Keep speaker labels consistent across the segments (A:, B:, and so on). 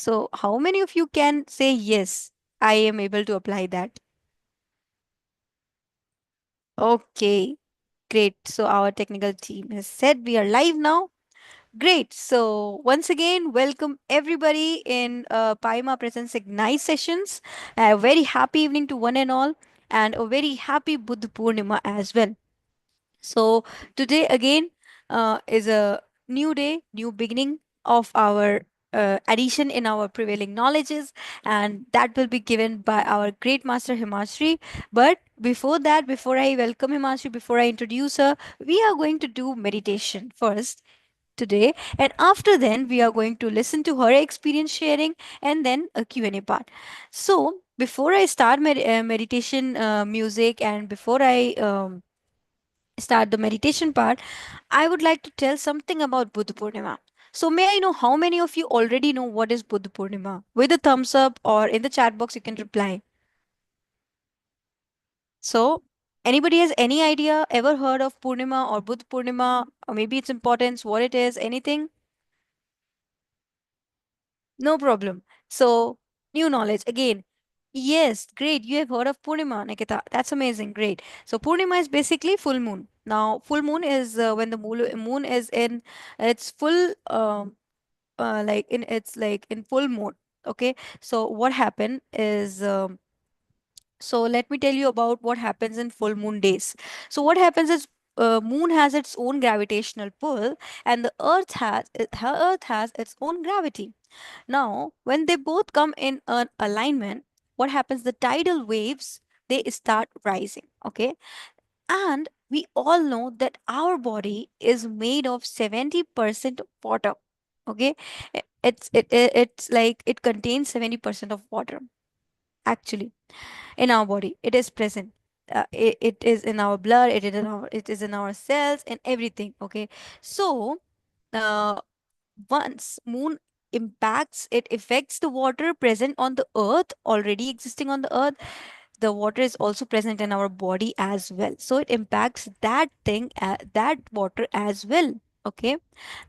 A: So, how many of you can say, yes, I am able to apply that? Okay, great. So, our technical team has said we are live now. Great. So, once again, welcome everybody in Paima Presents Ignite sessions. A very happy evening to one and all, and a very happy Buddha Purnima as well. So, today again is a new day, new beginning of our addition in our prevailing knowledges, and that will be given by our great master Himasri. But before that, before I welcome Himasri, before I introduce her, we are going to do meditation first today, and after then we are going to listen to her experience sharing, and then a Q&A part. So before I start meditation music, and before I start the meditation part, I would like to tell something about Buddha Purnima. So, may I know how many of you already know what is Buddha Purnima? With a thumbs up or in the chat box, you can reply. So, anybody has any idea, ever heard of Purnima or Buddha Purnima, or maybe its importance, what it is, anything? No problem. So, new knowledge again. Yes, great. You have heard of Purnima, Nikita. That's amazing. Great. So, Purnima is basically full moon. Now, full moon is when the moon is in its full, like in its like in full moon. Okay. So, what happened is, so let me tell you about what happens in full moon days. So, what happens is, moon has its own gravitational pull, and the Earth has its own gravity. Now, when they both come in an alignment, what happens? The tidal waves, they start rising. Okay. And we all know that our body is made of 70% water. Okay. It's like it contains 70% of water actually in our body. It is present. It is in our blood, it is in our cells and everything. Okay. So, uh, once moon impacts, it affects the water present on the earth, already existing on the earth. The water is also present in our body as well, so it impacts that thing, that water as well. Okay.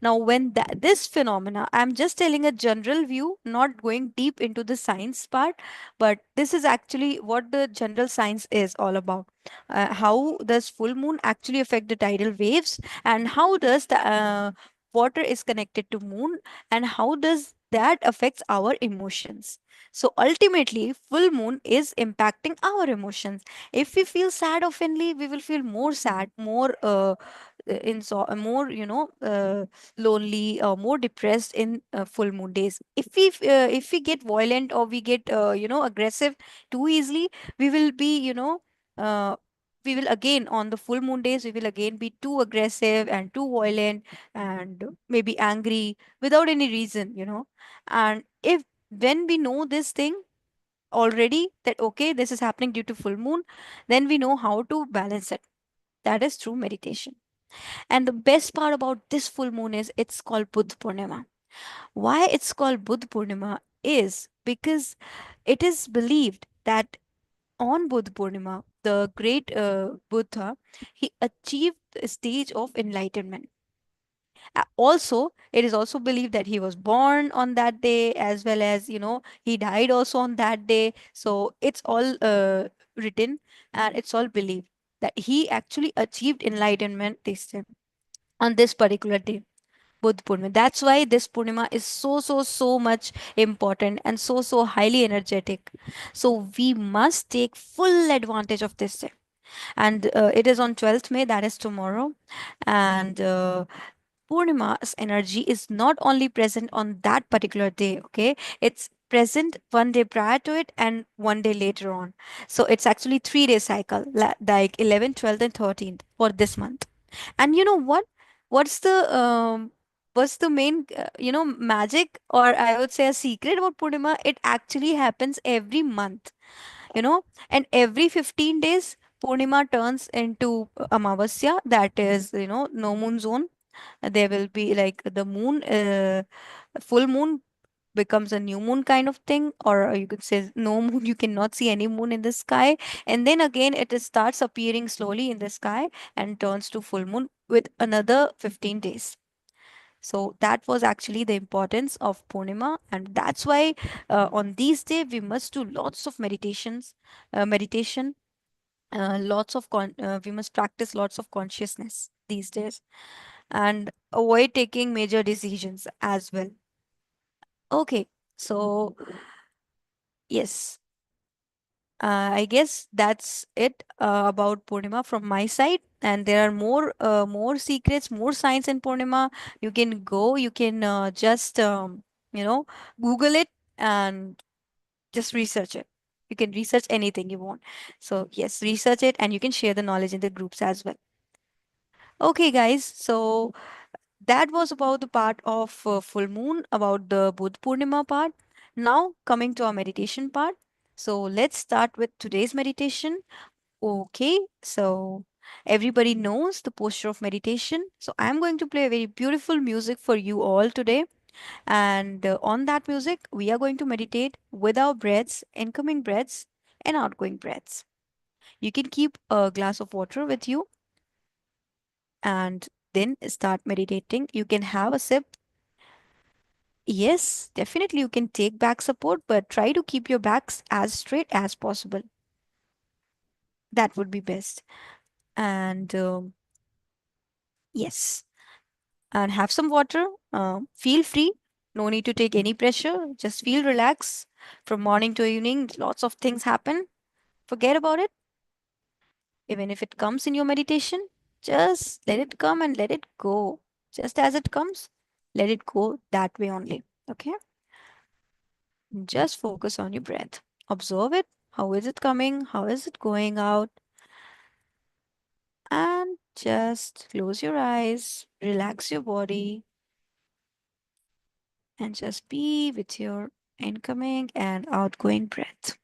A: Now, when this phenomena, I'm just telling a general view, not going deep into the science part, but this is actually what the general science is all about. How does full moon actually affect the tidal waves, and how does the water is connected to moon, and how does that affects our emotions? So ultimately, full moon is impacting our emotions. If we feel sad oftenly, we will feel more sad, more more lonely, more depressed in full moon days. If we get violent, or we get aggressive too easily, we will be uh, we will again, on the full moon days, we will again be too aggressive and too violent, and maybe angry without any reason. And if when we know this thing already, that okay, this is happening due to full moon, then we know how to balance it. That is through meditation. And the best part about this full moon is it's called Buddha Purnima. Why it's called Buddha Purnima is because it is believed that on Buddha Purnima, the great Buddha, he achieved a stage of enlightenment. Also, it is also believed that he was born on that day, as well as he died also on that day. So it's all written, and it's all believed that he actually achieved enlightenment this time, on this particular day, Buddha Purnima. That's why this Purnima is so, so, so much important, and so, so highly energetic. So we must take full advantage of this day. And it is on 12th May, that is tomorrow. And Purnima's energy is not only present on that particular day, okay? It's present one day prior to it and one day later on. So it's actually 3 day cycle, like 11th, 12th, and 13th for this month. And you know what? What's the what's the main magic, or I would say a secret about Purnima? It actually happens every month, you know, and every 15 days Purnima turns into Amavasya, that is, no moon zone. There will be like the moon, full moon becomes a new moon kind of thing, or you could say no moon, you cannot see any moon in the sky, and then again starts appearing slowly in the sky and turns to full moon with another 15 days. So that was actually the importance of Purnima, and that's why on these days we must do lots of meditation, we must practice lots of consciousness these days, and avoid taking major decisions as well. Okay, so yes, I guess that's it about Purnima from my side. And there are more secrets, more science in Purnima. You can go, you can just you know Google it and just research it. You can research anything you want. So yes, research it, and you can share the knowledge in the groups as well. Okay, guys. So that was about the part of full moon, about the Budh Purnima part. Now coming to our meditation part. So let's start with today's meditation. Okay, so everybody knows the posture of meditation. So I'm going to play a very beautiful music for you all today. And on that music, we are going to meditate with our breaths, incoming breaths and outgoing breaths. You can keep a glass of water with you and then start meditating. You can have a sip. Yes, definitely you can take back support, but try to keep your backs as straight as possible. That would be best. And yes, and have some water. Feel free. No need to take any pressure. Just feel relaxed. From morning to evening, lots of things happen. Forget about it. Even if it comes in your meditation, just let it come and let it go. Just as it comes, let it go that way only. Okay? Just focus on your breath. Observe it. How is it coming? How is it going out? And just close your eyes, relax your body, and just be with your incoming and outgoing breath.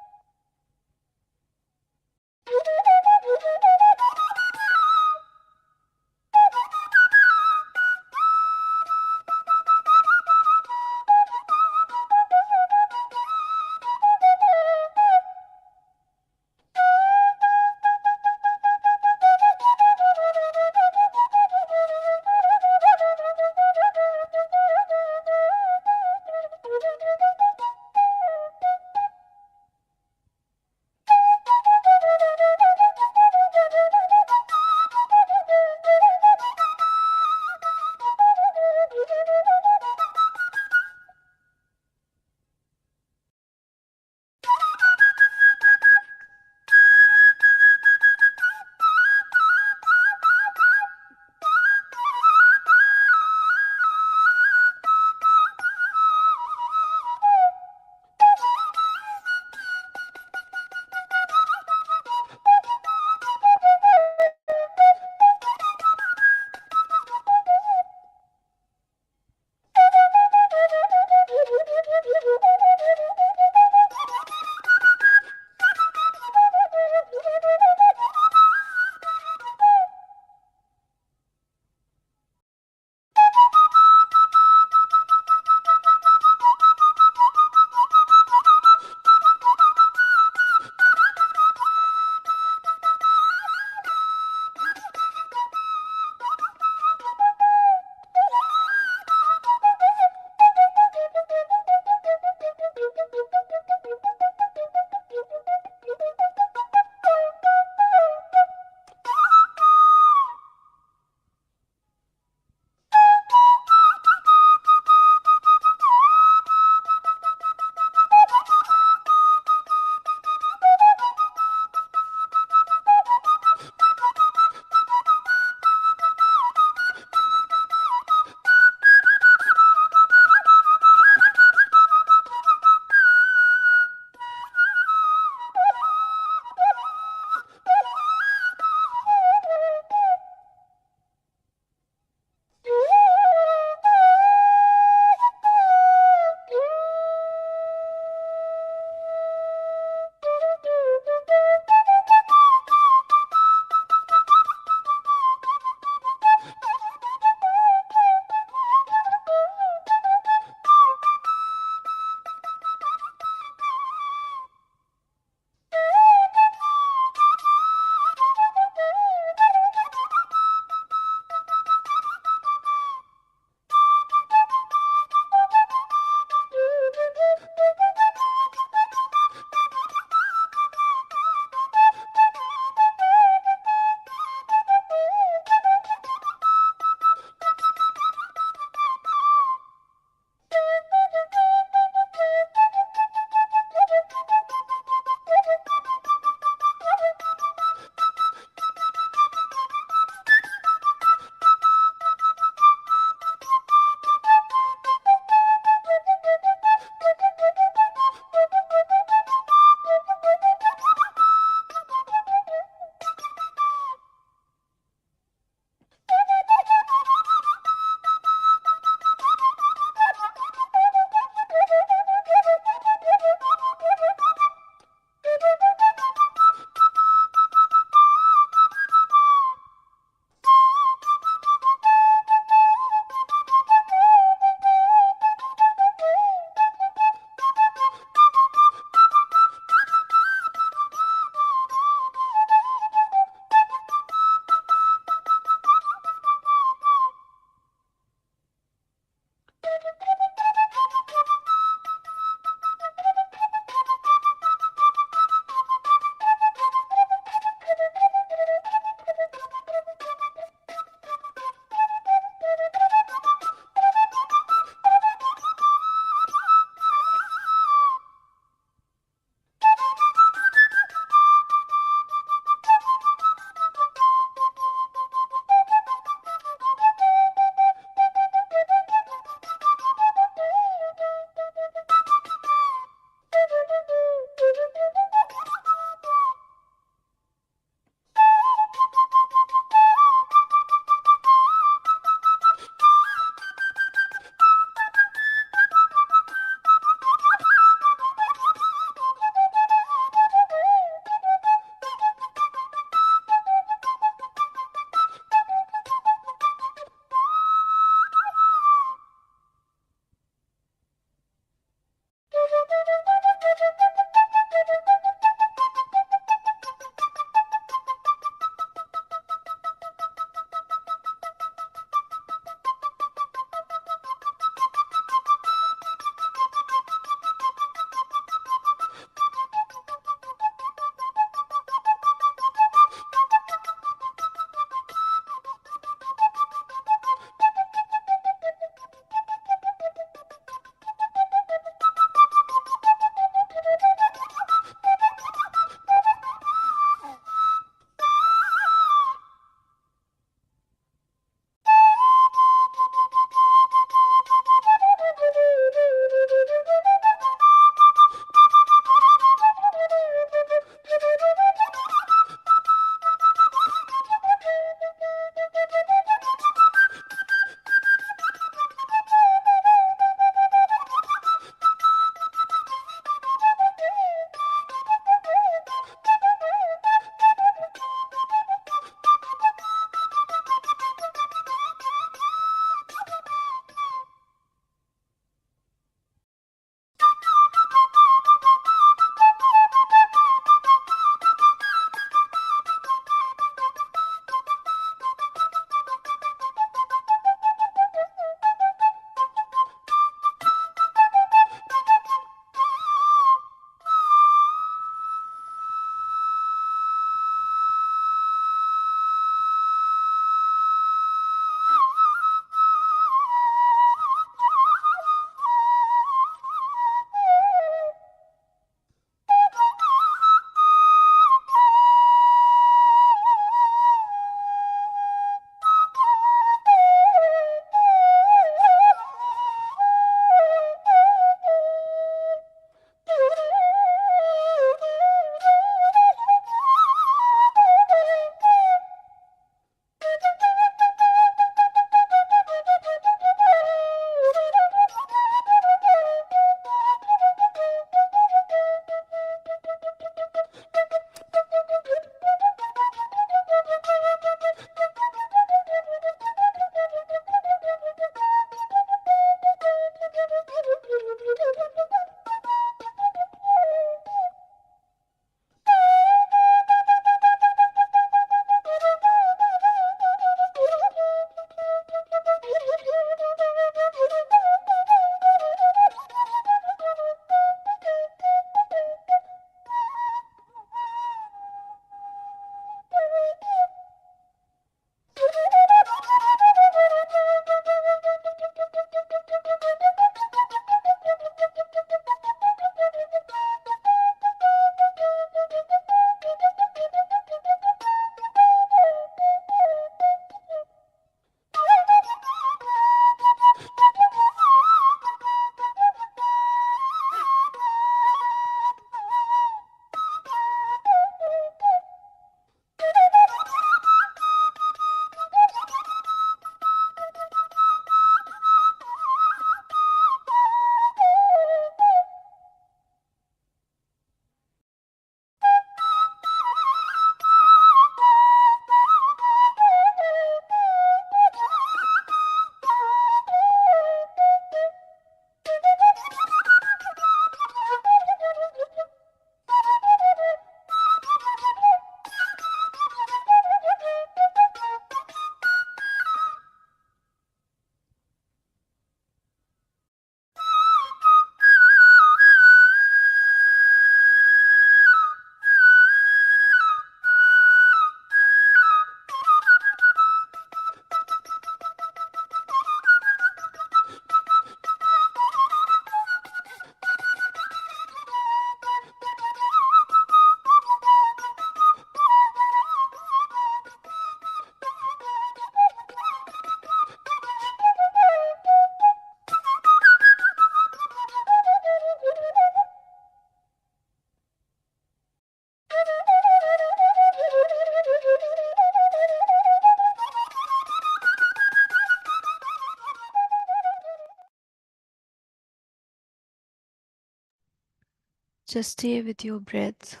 A: Just stay with your breath,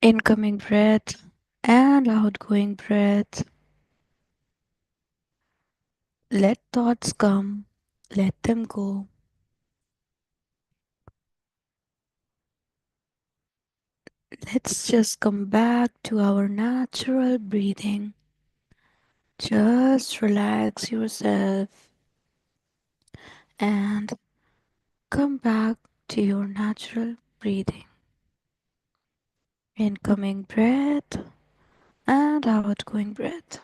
A: incoming breath and outgoing breath. Let thoughts come, let them go. Let's just come back to our natural breathing. Just relax yourself and come back to your natural breathing. Incoming breath and outgoing breath.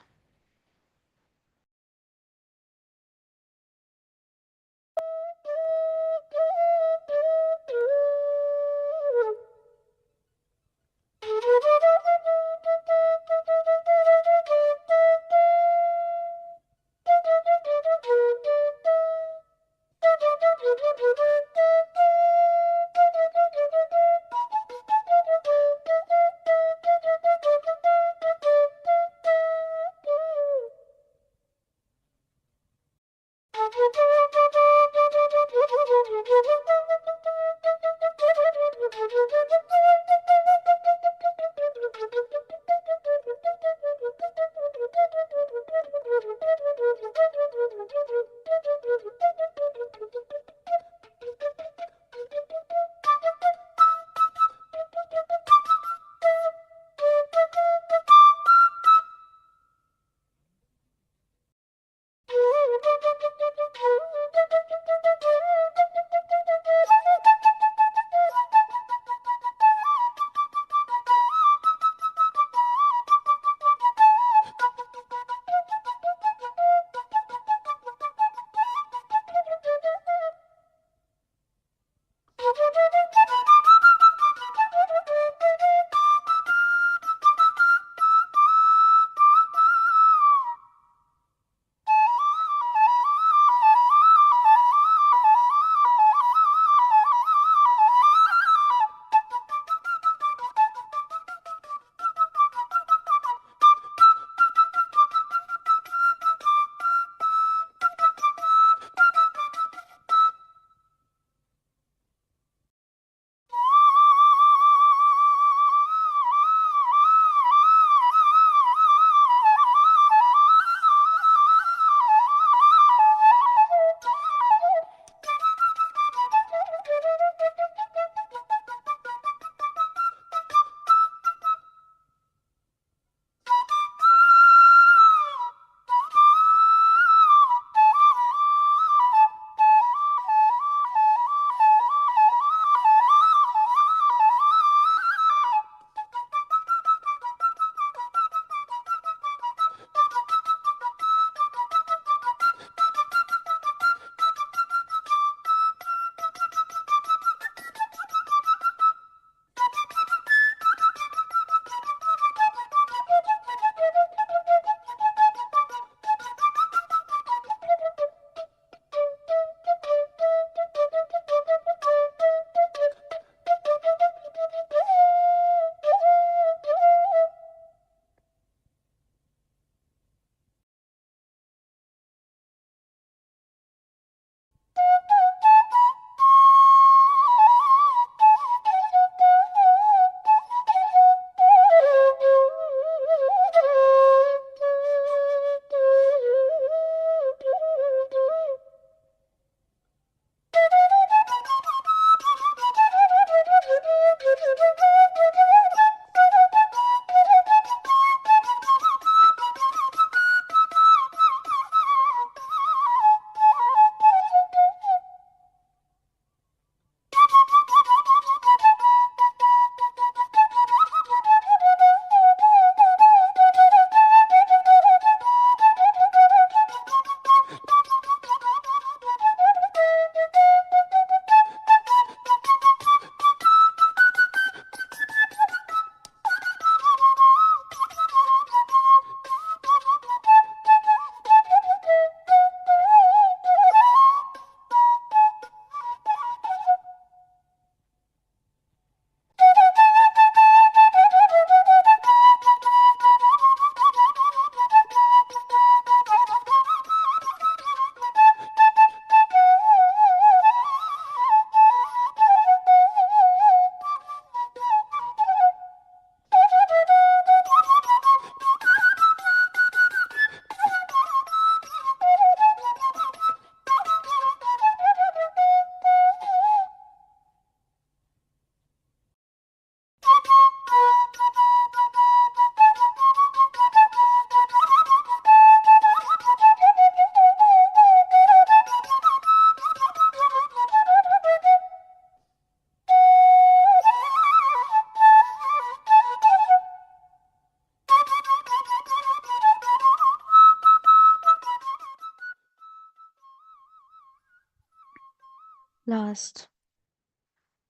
A: Last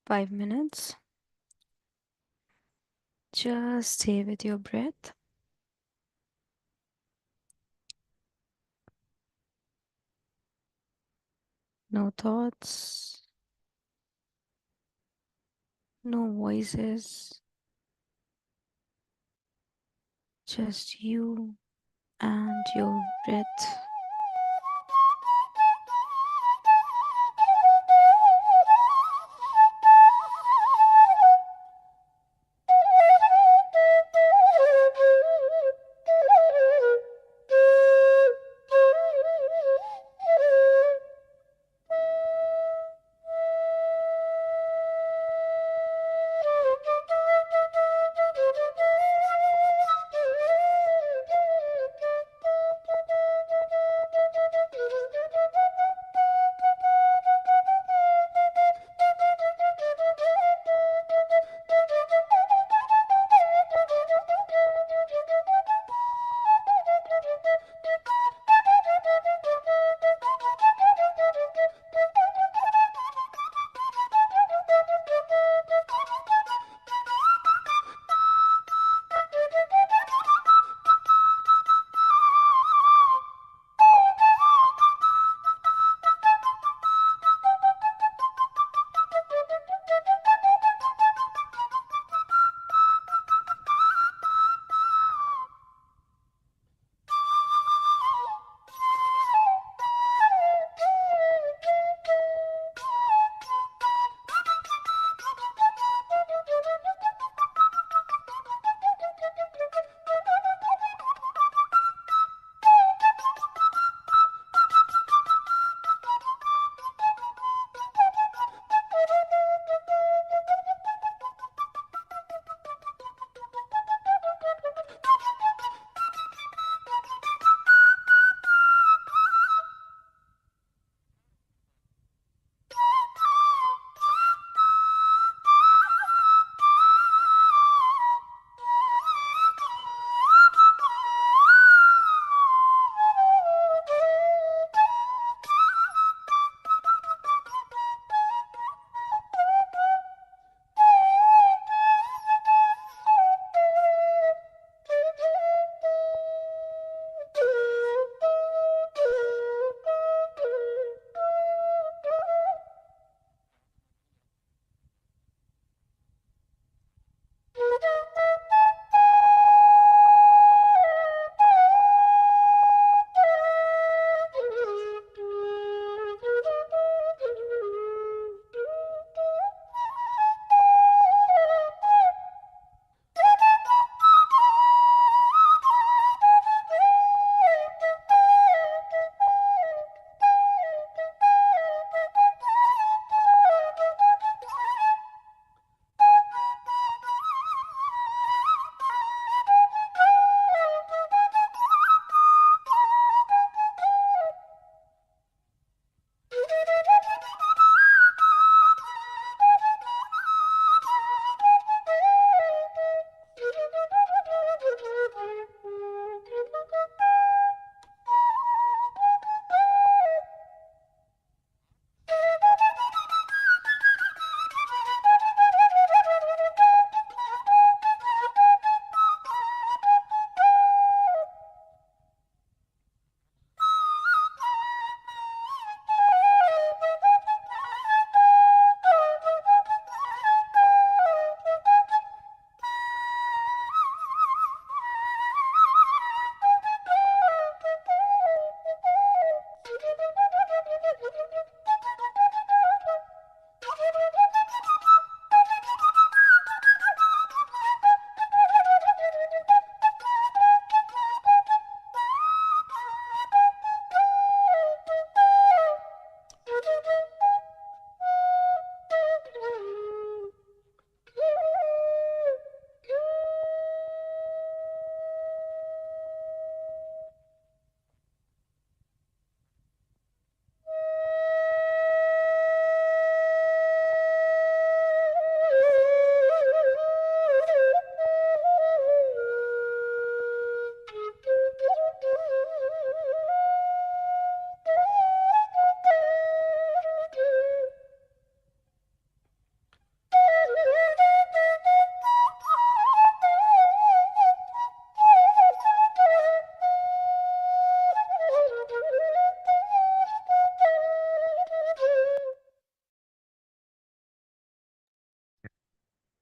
A: 5 minutes. Just stay with your breath. No thoughts, no voices, just you and your breath.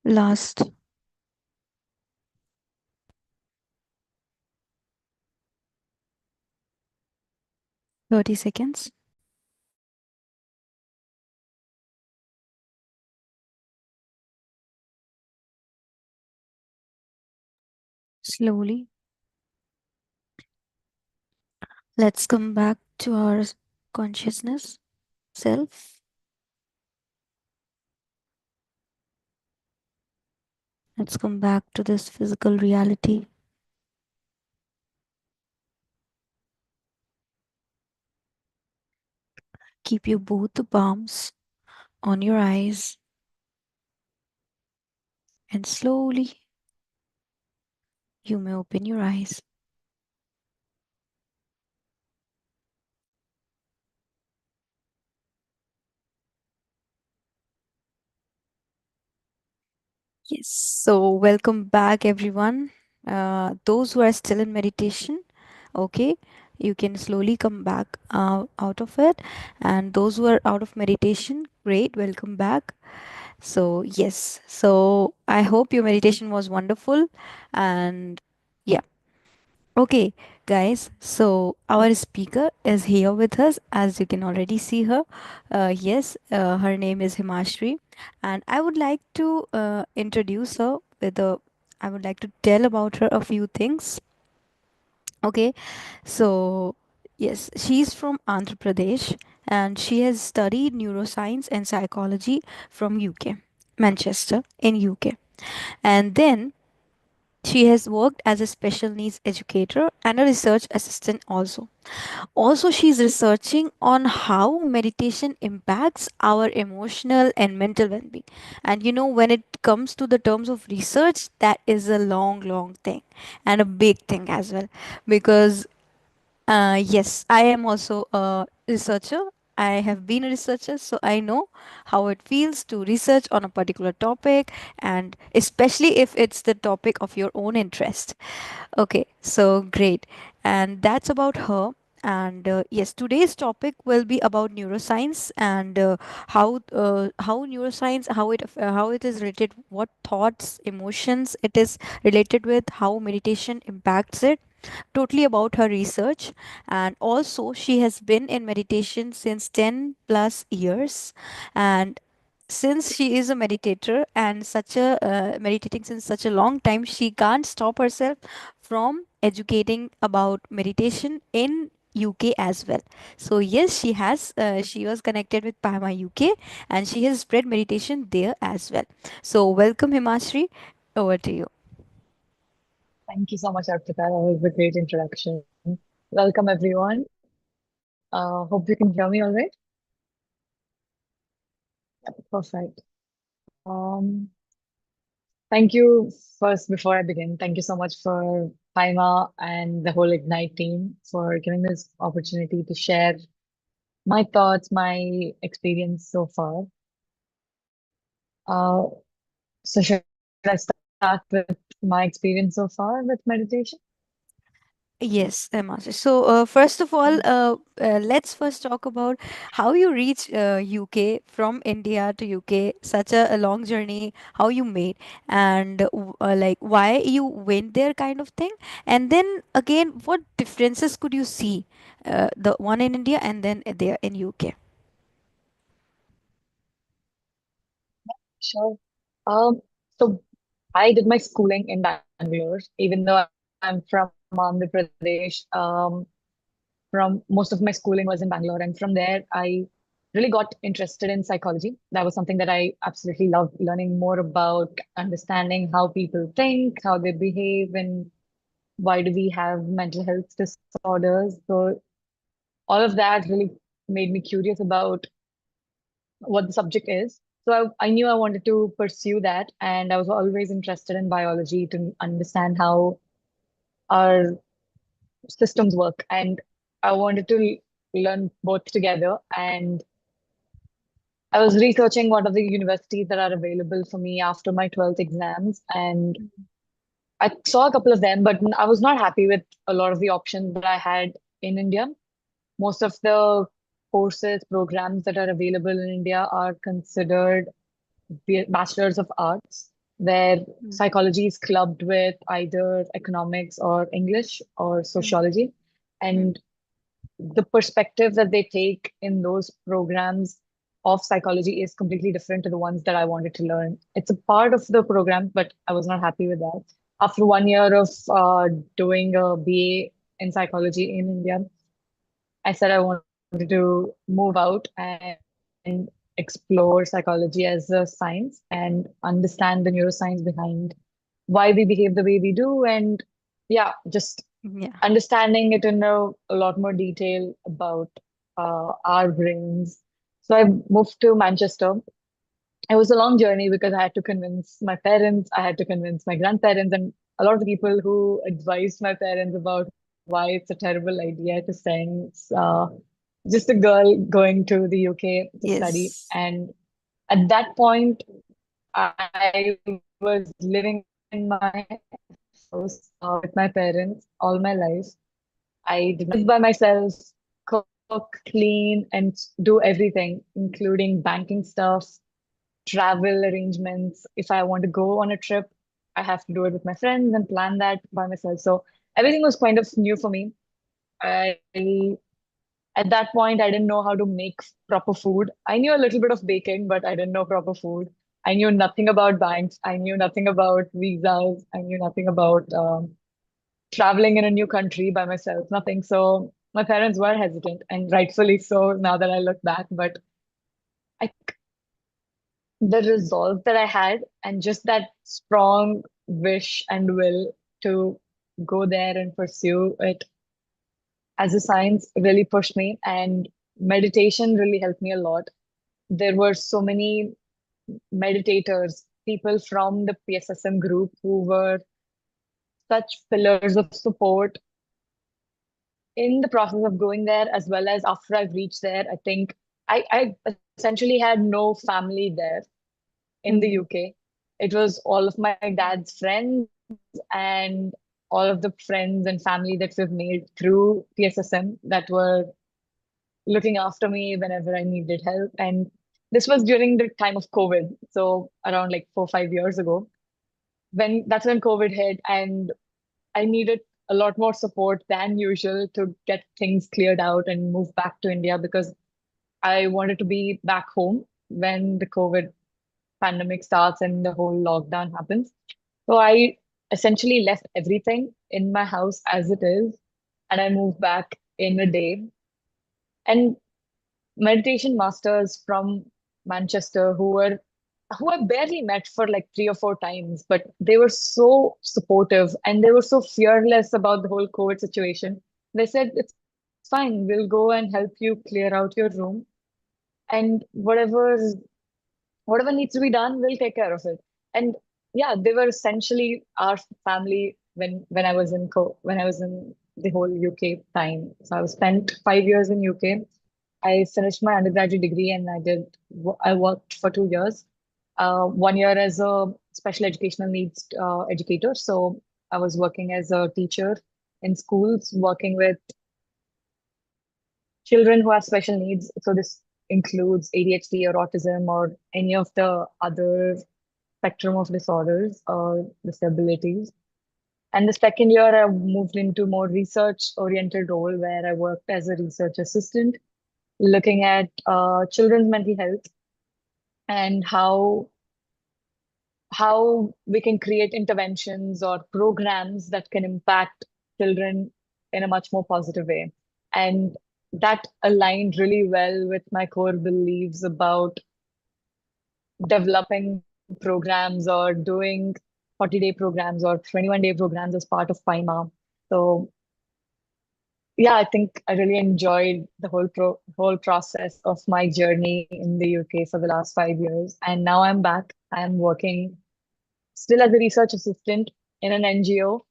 A: Last 30 seconds. Slowly. Let's come back to our consciousness, self. Let's come back to this physical reality. Keep your both the palms on your eyes and slowly you may open your eyes. Yes. So, welcome back, everyone. Those who are still in meditation, okay, you can slowly come back out of it. And those who are out of meditation, great, welcome back. So, yes. So, I hope your meditation was wonderful. And yeah. Okay, guys, so our speaker is here with us, as you can already see her. Yes, her name is Himasri, and I would like to introduce her with a. I would like to tell about her a few things. Okay, so yes, she's from Andhra Pradesh, and she has studied neuroscience and psychology from UK, Manchester in UK, and then she has worked as a special needs educator and a research assistant also. Also, she's researching on how meditation impacts our emotional and mental well being. And when it comes to the terms of research, that is a long, long thing and a big thing as well. Because yes, I am also a researcher. I have been a researcher, so I know how it feels to research on a particular topic, and especially if it's the topic of your own interest. Okay, so great. And that's about her. And yes, today's topic will be about neuroscience and how neuroscience how it is related, what thoughts, emotions it is related with, how meditation impacts it, totally about her research. And also she has been in meditation since 10 plus years, and since she is a meditator and such a meditating since such a long time, she can't stop herself from educating about meditation in UK as well. So yes, she was connected with Pama UK, and she has spread meditation there as well. So welcome, Himashri, over to you.
B: Thank you so much, Arpita. That was a great introduction. Welcome, everyone. Hope you can hear me all right. Perfect. Um, Thank you first, before I begin, thank you so much for Paima and the whole Ignite team for giving this opportunity to share my thoughts, my experience so far. Uh, so should I start with my experience so far with meditation?
A: Yes, Emma. So, first of all, let's first talk about how you reach UK from India to UK. Such a long journey. How you made, and like why you went there, kind of thing. And then again, what differences could you see, the one in India and then there in UK?
B: Sure. So I did my schooling in Bangalore, even though I'm from Andhra Pradesh. From most of my schooling was in Bangalore, and from there I really got interested in psychology. That was something that I absolutely loved, learning more about understanding how people think, how they behave, and why do we have mental health disorders. So all of that really made me curious about what the subject is. So I knew I wanted to pursue that, and I was always interested in biology to understand how our systems work. And I wanted to learn both together. And I was researching what are the universities that are available for me after my 12th exams. And I saw a couple of them, but I was not happy with a lot of the options that I had in India. Most of the courses, programs that are available in India are considered bachelors of arts. where
A: Mm,
B: psychology is clubbed with either economics or English or
A: mm,
B: sociology.
A: mm.
B: And the perspective that they take in those programs of psychology is completely different to the ones that I wanted to learn. It's a part of the program, but I was not happy with that. After 1 year of doing a BA in psychology in India, I said I wanted to move out and explore psychology as a science and understand the neuroscience behind why we behave the way we do. And yeah, just
A: Yeah.
B: understanding it in a lot more detail about our brains. So I moved to Manchester. It was a long journey because I had to convince my parents, I had to convince my grandparents, and a lot of the people who advised my parents about why it's a terrible idea to send just a girl going to the UK to study.
A: Yes.
B: And at that point, I was living in my house with my parents all my life. I did not live by myself, cook, clean, and do everything, including banking stuff, travel arrangements. If I want to go on a trip, I have to do it with my friends and plan that by myself. So everything was kind of new for me. I At that point, I didn't know how to make proper food. I knew a little bit of baking, but I didn't know proper food. I knew nothing about banks. I knew nothing about visas. I knew nothing about traveling in a new country by myself, nothing. So my parents were hesitant, and rightfully so now that I look back. But I the resolve that I had and just that strong wish and will to go there and pursue it as a science really pushed me. And meditation really helped me a lot. There were so many meditators, people from the PSSM group who were such pillars of support in the process of going there, as well as after I've reached there. I think I essentially had no family there in the
A: Mm,
B: UK. It was all of my dad's friends and all of the friends and family that we've made through PSSM that were looking after me whenever I needed help. And this was during the time of COVID, so around like 4 or 5 years ago. When that's when COVID hit, and I needed a lot more support than usual to get things cleared out and move back to India because I wanted to be back home when the COVID pandemic starts and the whole lockdown happens. So I essentially left everything in my house as it is, and I moved back in a day. And meditation masters from Manchester who I barely met for like 3 or 4 times, but they were so supportive and they were so fearless about the whole COVID situation. They said, it's fine, we'll go and help you clear out your room and whatever needs to be done, we'll take care of it. And yeah, they were essentially our family when I was when I was in the whole UK time. So I spent 5 years in UK. I finished my undergraduate degree and I worked for 2 years. 1 year as a special educational needs educator. So I was working as a teacher in schools, working with children who have special needs. So this includes ADHD or autism or any of the other spectrum of disorders or disabilities. And the second year, I moved into more research-oriented role where I worked as a research assistant, looking at children's mental health and how we can create interventions or programs that can impact children in a much more positive way. And that aligned really well with my core beliefs about developing programs or doing 40-day programs or 21-day programs as part of PIMA. So yeah, I think I really enjoyed the whole process of my journey in the UK for the last 5 years. And now I'm back. I'm working still as a research assistant in an NGO,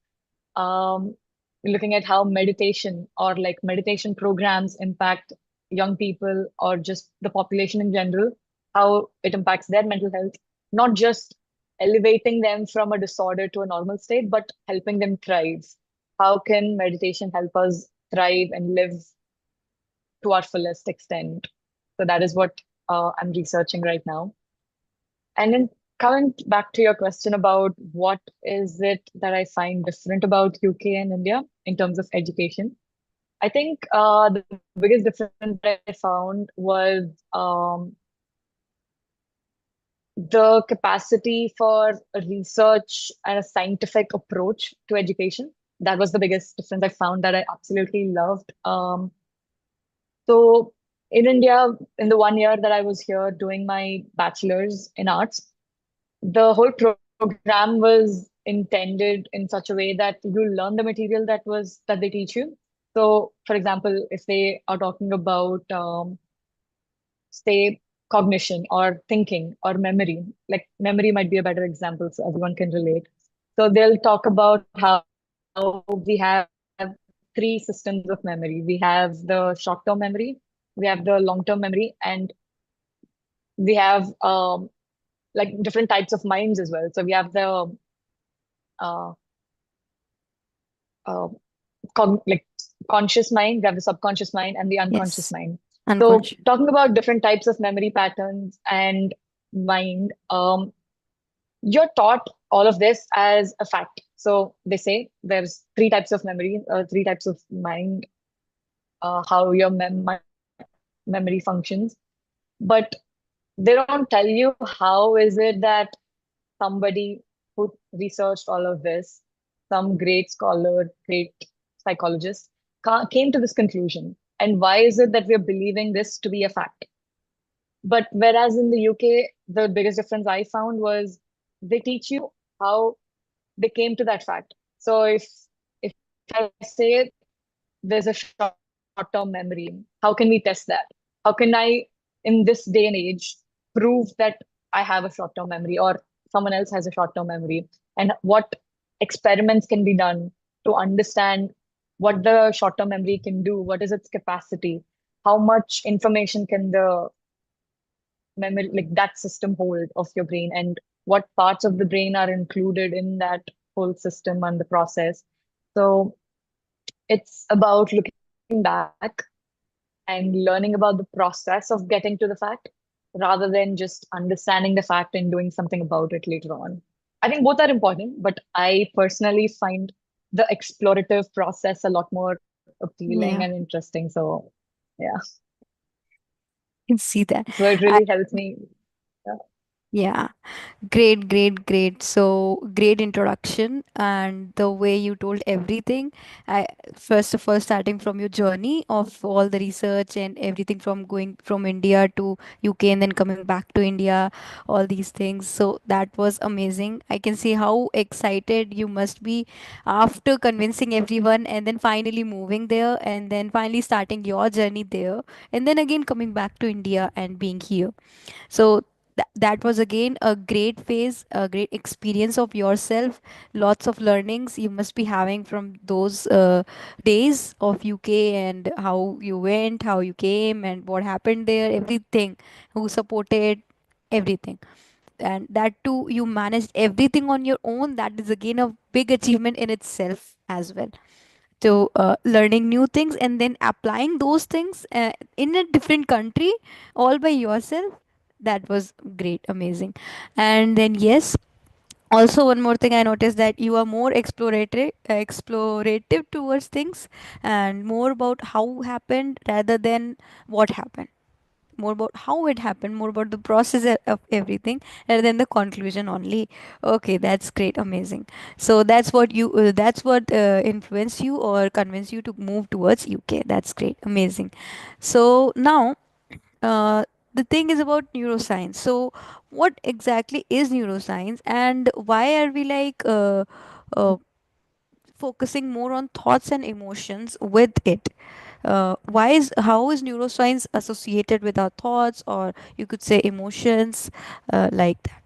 B: um, looking at how meditation or like meditation programs impact young people or just the population in general, how it impacts their mental health, not just elevating them from a disorder to a normal state, but helping them thrive. How can meditation help us thrive and live to our fullest extent? So that is what I'm researching right now. And in Coming back to your question about what is it that I find different about UK and India in terms of education, I think the biggest difference that I found was the capacity for a research and a scientific approach to education. That was the biggest difference I found that I absolutely loved. So in India, in the 1 year that I was here doing my bachelor's in arts, the whole program was intended in such a way that you learn the material that they teach you. So, for example, if they are talking about say cognition or thinking or memory, like memory might be a better example so everyone can relate. So they'll talk about how we have three systems of memory. We have the short-term memory, we have the long-term memory, and we have like different types of minds as well. So we have the uh, uh, like conscious mind, we have the subconscious mind, and the unconscious
A: Yes,
B: mind. So
A: unconscious.
B: talking about different types of memory patterns and mind, you're taught all of this as a fact. So they say there's three types of memory, three types of mind, how your memory functions. But they don't tell you how is it that somebody who researched all of this, some great scholar, great psychologist, came to this conclusion. And why is it that we're believing this to be a fact? But whereas in the UK, the biggest difference I found was they teach you how they came to that fact. So if I say there's a short-term memory, how can we test that? How can I, in this day and age, prove that I have a short-term memory or someone else has a short-term memory? And what experiments can be done to understand what the short-term memory can do? What is its capacity? How much information can the memory, like that system hold of your brain, and what parts of the brain are included in that whole system and the process? So it's about looking back and learning about the process of getting to the fact rather than just understanding the fact and doing something about it later on. I think both are important, but I personally find the explorative process a lot more appealing and
A: Yeah,
B: interesting. So, yeah,
A: I can see that.
B: so it really
A: I,
B: helps me. Yeah.
A: yeah. Great, great, great. So great introduction and the way you told everything. I first of all starting from your journey of all the research and everything from going from India to UK and then coming back to India, all these things. So that was amazing. I can see how excited you must be after convincing everyone and then finally moving there and then finally starting your journey there and then again coming back to India and being here. So that was again a great phase, a great experience of yourself. Lots of learnings you must be having from those days of UK and how you went, how you came, and what happened there, everything, who supported everything. And that too, you managed everything on your own. That is again a big achievement in itself as well, to learning new things and then applying those things in a different country all by yourself. That was great, amazing. And then yes, also one more thing I noticed, that you are more explorative towards things and more about how happened rather than what happened, more about how it happened, more about the process of everything rather than the conclusion only. Okay, that's great, amazing. So that's what influenced you or convinced you to move towards UK. That's great, amazing. So now, uh, the thing is about neuroscience. So what exactly is neuroscience and why are we like uh, focusing more on thoughts and emotions with it? Why is how is neuroscience associated with our thoughts, or you could say emotions, like that?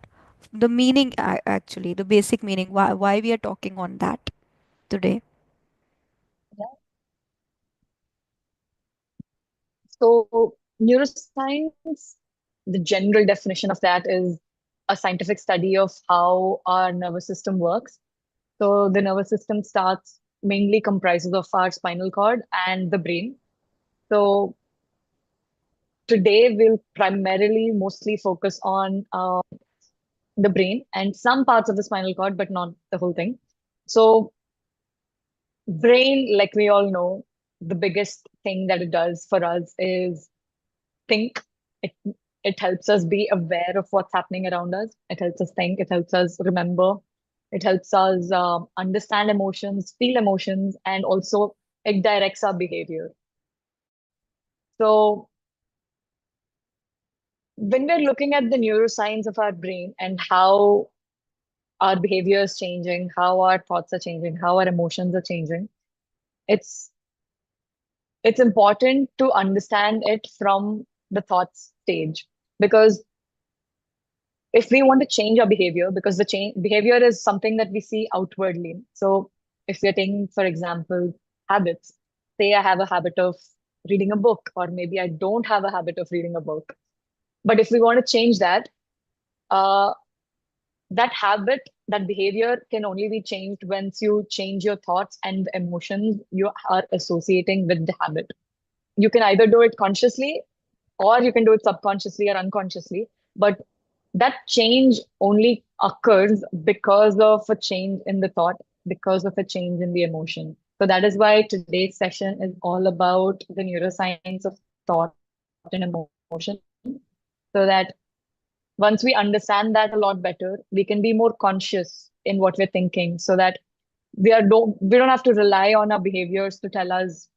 A: The meaning, actually, the basic meaning. Why we are talking on that today?
B: So, neuroscience, the general definition of that is a scientific study of how our nervous system works. So, the nervous system starts mainly comprises of our spinal cord and the brain. So, today we'll primarily mostly focus on the brain and some parts of the spinal cord, but not the whole thing. So, brain, like we all know, the biggest thing that it does for us is think. It it helps us be aware of what's happening around us. It helps us think. It helps us remember. It helps us understand emotions, feel emotions, and also it directs our behavior. So when we're looking at the neuroscience of our brain and how our behavior is changing, how our thoughts are changing, how our emotions are changing, it's it's important to understand it from the thoughts stage because if we want to change our behavior, because the change behavior is something that we see outwardly. So if we're taking, for example, habits, say I have a habit of reading a book, or maybe I don't have a habit of reading a book. But if we want to change that, uh, that habit, that behavior can only be changed once you change your thoughts and the emotions you are associating with the habit. You can either do it consciously or you can do it subconsciously or unconsciously. But that change only occurs because of a change in the thought, because of a change in the emotion. So that is why today's session is all about the neuroscience of thought and emotion. So that once we understand that a lot better, we can be more conscious in what we're thinking so that we don't have to rely on our behaviors to tell us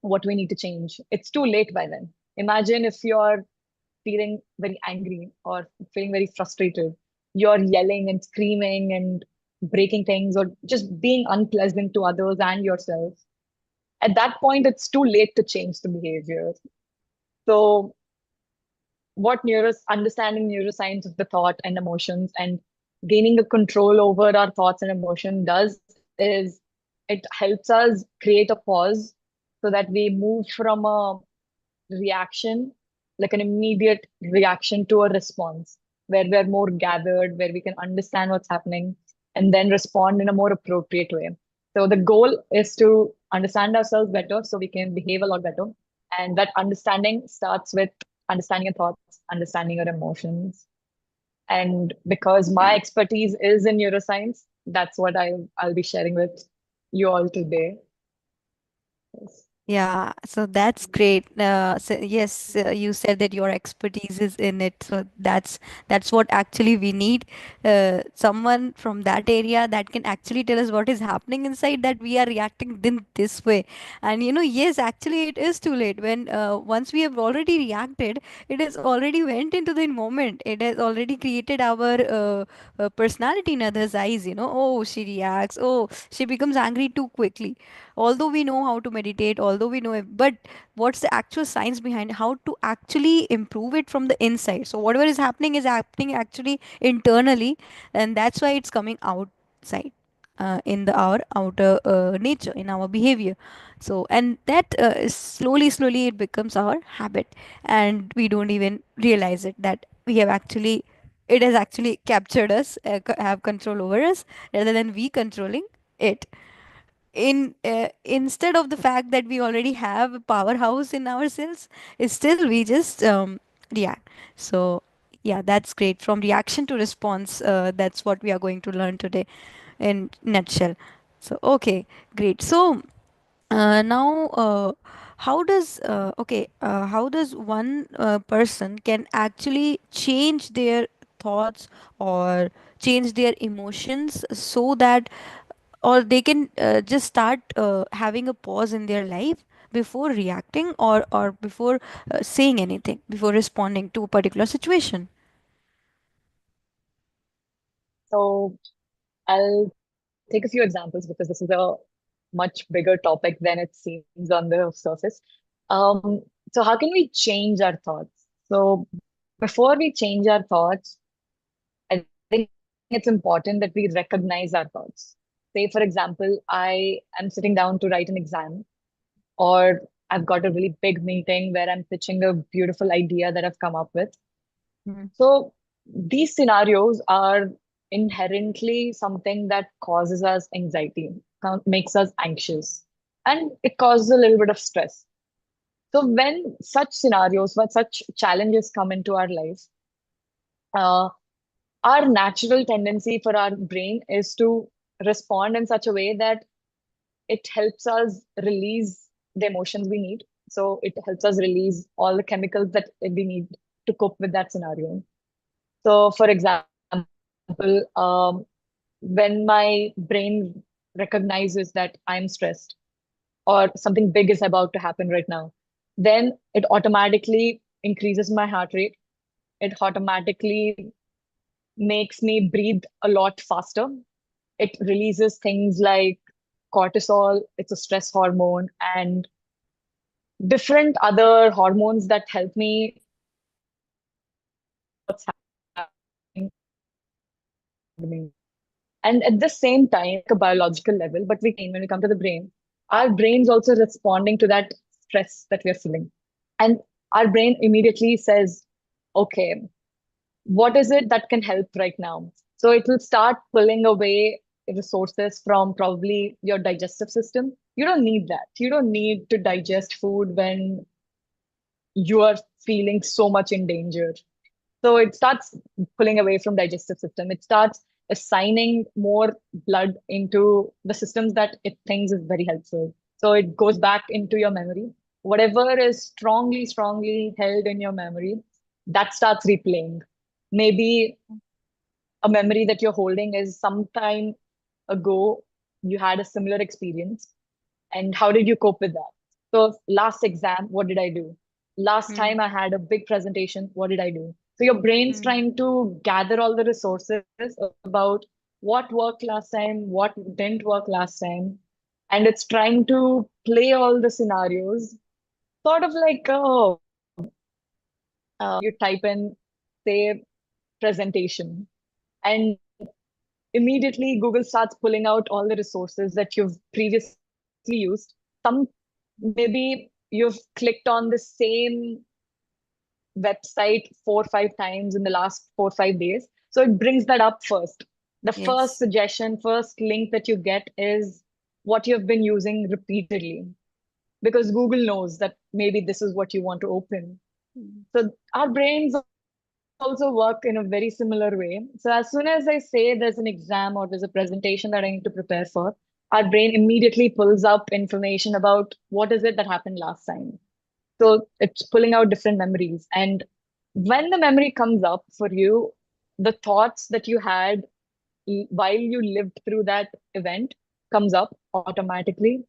B: what we need to change. It's too late by then. Imagine if you're feeling very angry or feeling very frustrated, you're yelling and screaming and breaking things or just being unpleasant to others and yourself. At that point, it's too late to change the behavior. So, what understanding neuroscience of the thought and emotions and gaining a control over our thoughts and emotion does is it helps us create a pause so that we move from a reaction, like an immediate reaction to a response, where we're more gathered, where we can understand what's happening, and then respond in a more appropriate way. So the goal is to understand ourselves better so we can behave a lot better. And that understanding starts with understanding your thoughts, understanding your emotions. And because my expertise is in neuroscience, that's what I'll be sharing with you all today. Yes.
A: Yeah, so that's great. So yes, you said that your expertise is in it. So that's what actually we need. Someone from that area that can actually tell us what is happening inside that we are reacting in this way. And yes, actually it is too late. When once we have already reacted, it has already went into the moment. It has already created our personality in others' eyes. Oh, she reacts. Oh, she becomes angry too quickly, although we know how to meditate, although we know it, but what's the actual science behind how to actually improve it from the inside? So whatever is happening actually internally, and that's why it's coming outside, in our outer nature, in our behavior. So, and that is slowly it becomes our habit, and we don't even realize it that we have actually, it has actually captured us, have control over us rather than we controlling it. Instead of the fact that we already have a powerhouse in ourselves, still we just react. So yeah, that's great. From reaction to response, that's what we are going to learn today in nutshell. So okay, great. So now, how does one person can actually change their thoughts or change their emotions so that, or they can just start having a pause in their life before reacting, or before saying anything, before responding to a particular situation?
B: So I'll take a few examples because this is a much bigger topic than it seems on the surface. Um, so how can we change our thoughts? So before we change our thoughts, I think it's important that we recognize our thoughts. Say, for example, I am sitting down to write an exam, or I've got a really big meeting where I'm pitching a beautiful idea that I've come up with.
A: Mhm.
B: So these scenarios are inherently something that causes us anxiety, makes us anxious, and it causes a little bit of stress. So when such scenarios, when such challenges come into our life, uh, our natural tendency for our brain is to respond in such a way that it helps us release the emotions we need. So it helps us release all the chemicals that we need to cope with that scenario. So, for example, when my brain recognizes that I'm stressed or something big is about to happen right now, then it automatically increases my heart rate. It automatically makes me breathe a lot faster. It releases things like cortisol, it's a stress hormone, and different other hormones that help me And at the same time, a biological level, but when we come to the brain, our brain's also responding to that stress that we are feeling. And our brain immediately says, okay, what is it that can help right now? So it will start pulling away resources from probably your digestive system. You don't need that. You don't need to digest food when you are feeling so much in danger. So it starts pulling away from digestive system. It starts assigning more blood into the systems that it thinks is very helpful. So it goes back into your memory. Whatever is strongly, strongly held in your memory, that starts replaying. Maybe a memory that you're holding is sometime ago you had a similar experience, and how did you cope with that? So last exam, what did I do? Last
A: Mm,
B: time I had a big presentation, what did I do? So your brain's
A: mm,
B: trying to gather all the resources about what worked last time, what didn't work last time, and it's trying to play all the scenarios, sort of like you type in, say, presentation, and immediately Google starts pulling out all the resources that you've previously used. Some maybe you've clicked on the same website 4 or 5 times in the last 4 or 5 days. So it brings that up first. The first
A: yes.
B: suggestion, first link that you get is what you've been using repeatedly, because Google knows that maybe this is what you want to open.
A: Mm,
B: So our brains also work in a very similar way. So as soon as I say there's an exam or there's a presentation that I need to prepare for, our brain immediately pulls up information about what is it that happened last time. So it's pulling out different memories. And when the memory comes up for you, the thoughts that you had while you lived through that event comes up automatically,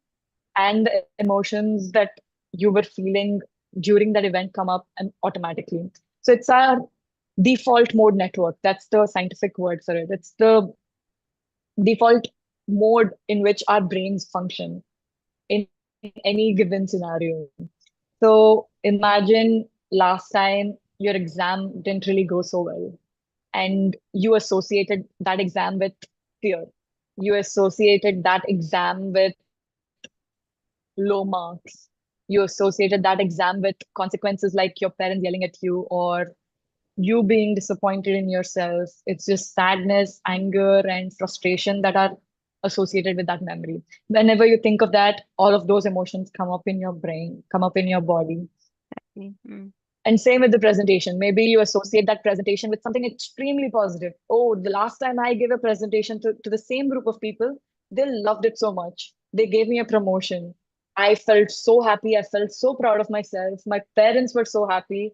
B: and the emotions that you were feeling during that event come up and automatically. So it's our default mode network. That's the scientific word for it. It's the default mode in which our brains function in any given scenario. So imagine last time your exam didn't really go so well, and you associated that exam with fear. You associated that exam with low marks. You associated that exam with consequences like your parents yelling at you or you being disappointed in yourself. It's just sadness, anger, and frustration that are associated with that memory. Whenever you think of that, all of those emotions come up in your brain, come up in your body.
A: mm, mm,
B: And same with the presentation. Maybe you associate that presentation with something extremely positive. Oh, the last time I gave a presentation to the same group of people, they loved it so much. They gave me a promotion. I felt so happy. I felt so proud of myself. My parents were so happy.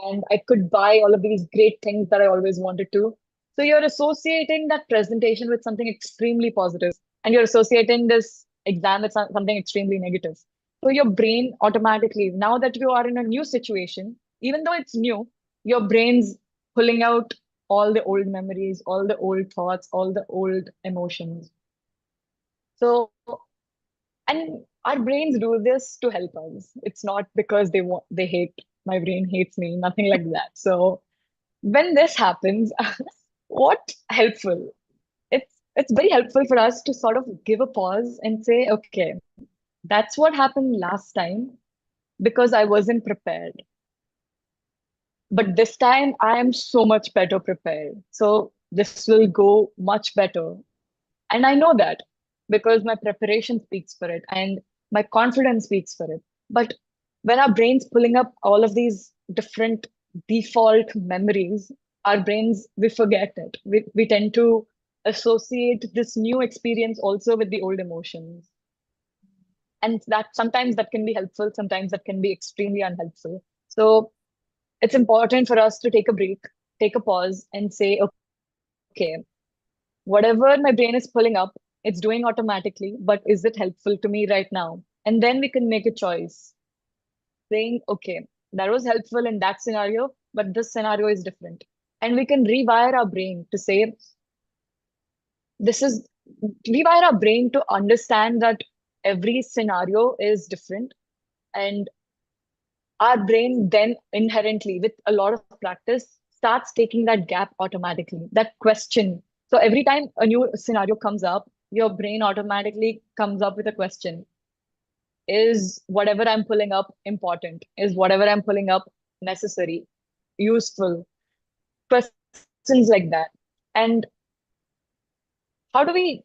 B: And I could buy all of these great things that I always wanted to. So you're associating that presentation with something extremely positive, and you're associating this exam with something extremely negative. So your brain automatically, now that you are in a new situation, even though it's new, your brain's pulling out all the old memories, all the old thoughts, all the old emotions. So, and our brains do this to help us. It's not because they hate, my brain hates me, nothing like that. So when this happens, what helpful? It's very helpful for us to sort of give a pause and say, okay, that's what happened last time because I wasn't prepared. But this time I am so much better prepared. So this will go much better. And I know that because my preparation speaks for it and my confidence speaks for it. But when our brain's pulling up all of these different default memories, our brains, we forget it. We tend to associate this new experience also with the old emotions. And that sometimes that can be helpful, sometimes that can be extremely unhelpful. So it's important for us to take a break, take a pause, and say, okay, whatever my brain is pulling up, it's doing automatically, but is it helpful to me right now? And then we can make a choice saying, okay, that was helpful in that scenario, but this scenario is different. And we can rewire our brain to say, this is rewire our brain to understand that every scenario is different. And our brain then inherently, with a lot of practice, starts taking that gap automatically, that question. So every time a new scenario comes up, your brain automatically comes up with a question. Is whatever I'm pulling up important? Is whatever I'm pulling up necessary, useful? Questions like that. And how do we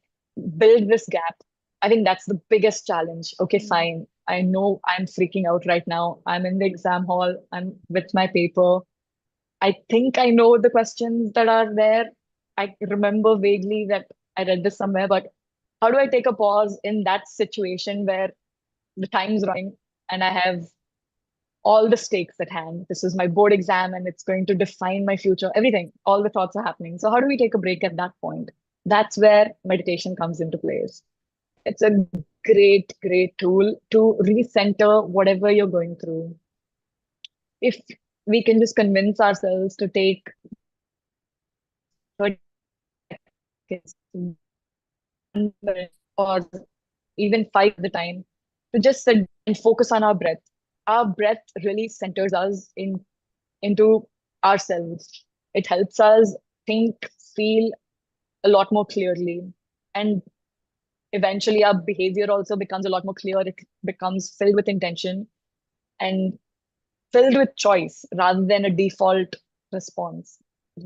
B: build this gap? I think that's the biggest challenge. Okay,
A: Mm.
B: fine. I know I'm freaking out right now. I'm in the exam hall. I'm with my paper. I think I know the questions that are there. I remember vaguely that I read this somewhere, but how do I take a pause in that situation where the time's running and I have all the stakes at hand? This is my board exam and it's going to define my future, everything, all the thoughts are happening. So, how do we take a break at that point? That's where meditation comes into place. It's a great, great tool to recenter whatever you're going through. If we can just convince ourselves to take 30 seconds, 1 minute, or even 5 minutes at the time to just sit down and focus on our breath. Our breath really centers us into ourselves. It helps us think, feel a lot more clearly. And eventually our behavior also becomes a lot more clear. It becomes filled with intention and filled with choice rather than a default response,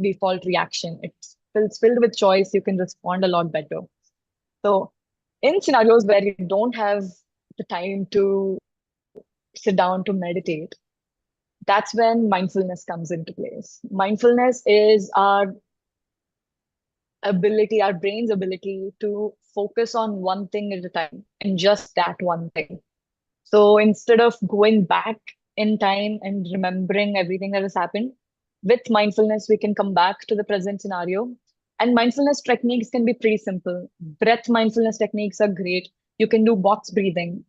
B: default reaction. It's filled with choice. You can respond a lot better. So, in scenarios where you don't have the time to sit down to meditate, that's when mindfulness comes into place. Mindfulness is our ability, our brain's ability to focus on one thing at a time and just that one thing. So instead of going back in time and remembering everything that has happened, with mindfulness, we can come back to the present scenario. And mindfulness techniques can be pretty simple. Breath mindfulness techniques are great. You can do box breathing,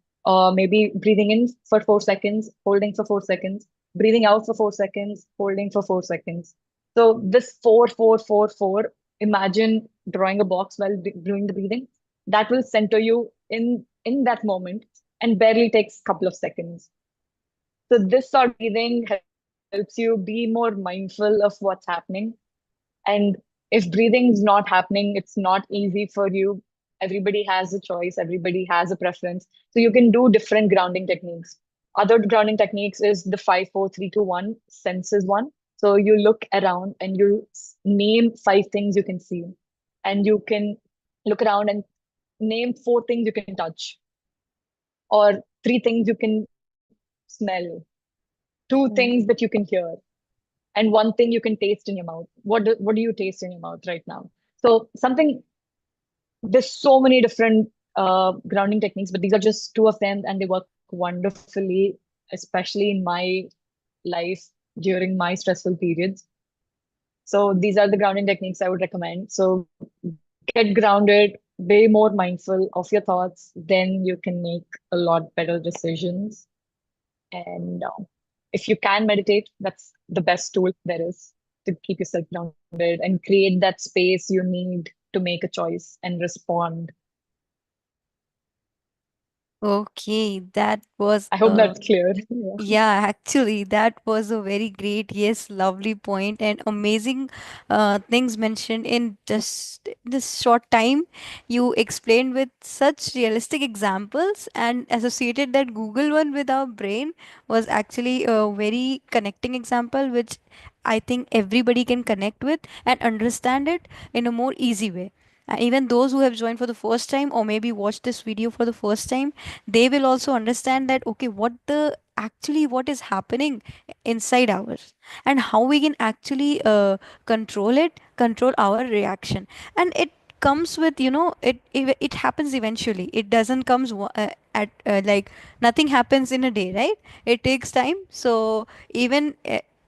B: maybe breathing in for 4 seconds, holding for 4 seconds, breathing out for 4 seconds, holding for 4 seconds. So this 4, 4, 4, 4, imagine drawing a box while doing the breathing. That will center you in that moment and barely takes a couple of seconds. So this sort of breathing helps you be more mindful of what's happening. And if breathing is not happening, it's not easy for you. Everybody has a choice, everybody has a preference. So you can do different grounding techniques. Other grounding techniques is the 5, 4, 3, 2, 1 senses one. So you look around and you name 5 things you can see. And you can look around and name 4 things you can touch, or 3 things you can smell, 2 things that you
A: Mm.
B: can hear, and 1 thing you can taste in your mouth. What do you taste in your mouth right now? So something, there's so many different grounding techniques, but these are just two of them, and they work wonderfully, especially in my life during my stressful periods. So these are the grounding techniques I would recommend. So get grounded, be more mindful of your thoughts, then you can make a lot better decisions. And if you can meditate, that's the best tool there is to keep yourself grounded and create that space you need to make a choice and respond.
A: Okay, that was
B: I hope that's clear. Yeah.
A: yeah, actually, that was a very great, yes, lovely point and amazing things mentioned in just this short time. You explained with such realistic examples and associated that Google one with our brain was actually a very connecting example, which I think everybody can connect with and understand it in a more easy way. Even those who have joined for the first time or maybe watched this video for the first time, they will also understand that okay, what is happening inside ours, and how we can actually control our reaction. And it comes with, it happens eventually. It doesn't comes at like, nothing happens in a day, right? It takes time. So even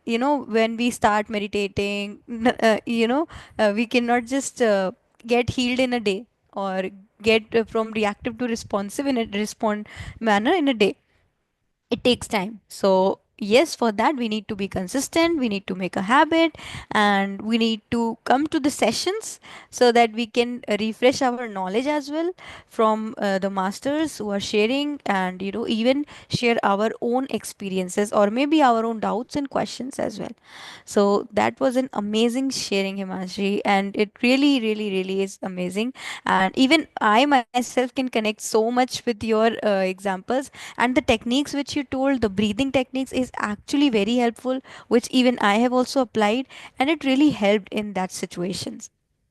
A: when we start meditating, we cannot just get healed in a day, or get from reactive to responsive in a respond manner in a day. It takes time. So yes, for that we need to be consistent, we need to make a habit, and we need to come to the sessions so that we can refresh our knowledge as well from the masters who are sharing, and even share our own experiences or maybe our own doubts and questions as well. So that was an amazing sharing, Himanshu, and it really, really, really is amazing. And even I myself can connect so much with your examples, and the techniques which you told, the breathing techniques, is actually very helpful, which even I have also applied, and it really helped in that situations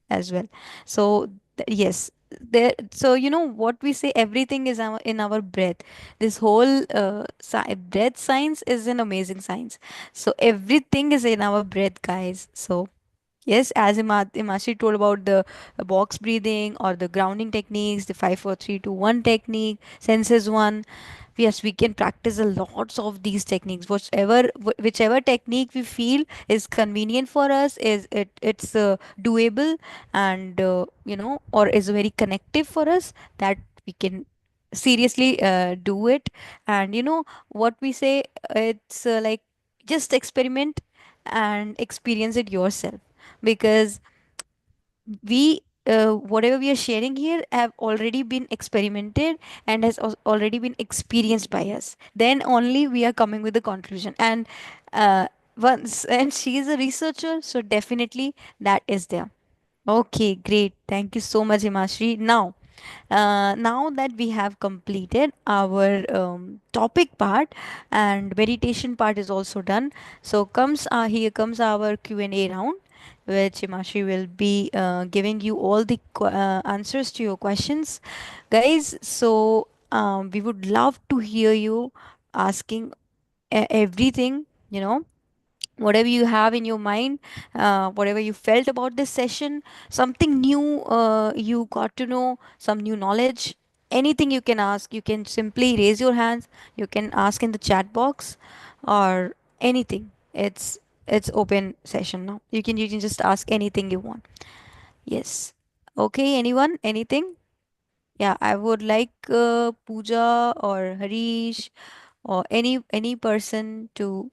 A: as well. So yes, there. So what we say, everything is in our breath. This whole breath science is an amazing science. So everything is in our breath, guys. So yes, as Imashi told about the box breathing or the grounding techniques, the 5 4 3 2 1 technique, senses one. Yes, we can practice a lots of these techniques. Whichever technique we feel is convenient for us, it's doable, and or is very connective for us, that we can seriously do it. And what we say, it's like, just experiment and experience it yourself, because we whatever we are sharing here have already been experimented and has already been experienced by us, then only we are coming with the conclusion. And uh, once and she is a researcher, so definitely that is there. Okay, great, thank you so much, Himashri. Now that we have completed our topic part, and meditation part is also done, so here comes our Q&A round, which Imashi will be giving you all the answers to your questions, guys. So we would love to hear you asking everything, whatever you have in your mind, whatever you felt about this session, something new you got to know, some new knowledge, anything you can ask. You can simply raise your hands, you can ask in the chat box, or anything. It's open session now. You can just ask anything you want. Yes. Okay, anyone, anything? Yeah, I would like Pooja or Harish or any person to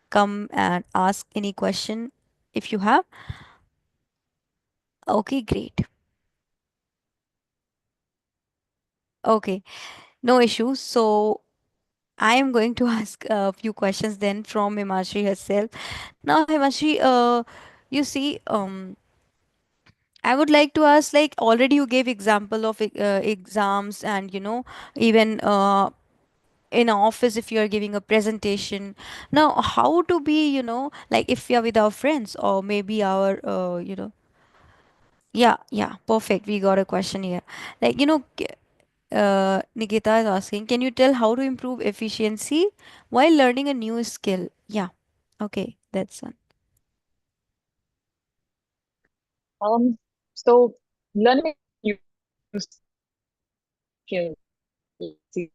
A: come and ask any question if you have. Okay, great. Okay, no issues. So I am going to ask a few questions then from Himashi herself. Now, Himashi, you see, I would like to ask, like, already you gave example of exams, and even in a office, if you are giving a presentation. Now, how to be, like, if we are with our friends or maybe our yeah, yeah, perfect. We got a question here. Like, Nikita is asking, can you tell how to improve efficiency while learning a new skill? Yeah. Okay, that's one.
B: So learning a new skill, see,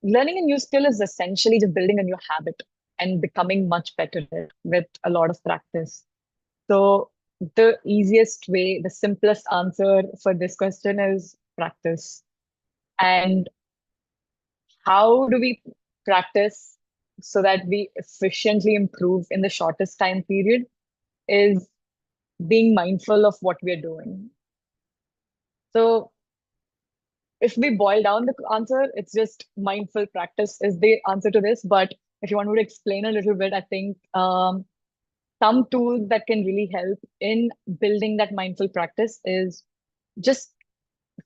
B: learning a new skill is essentially just building a new habit and becoming much better at it with a lot of practice. So the easiest way, the simplest answer for this question is practice. And how do we practice so that we efficiently improve in the shortest time period is being mindful of what we're doing. So if we boil down the answer, it's just mindful practice is the answer to this. But if you want me to explain a little bit, I think some tools that can really help in building that mindful practice is just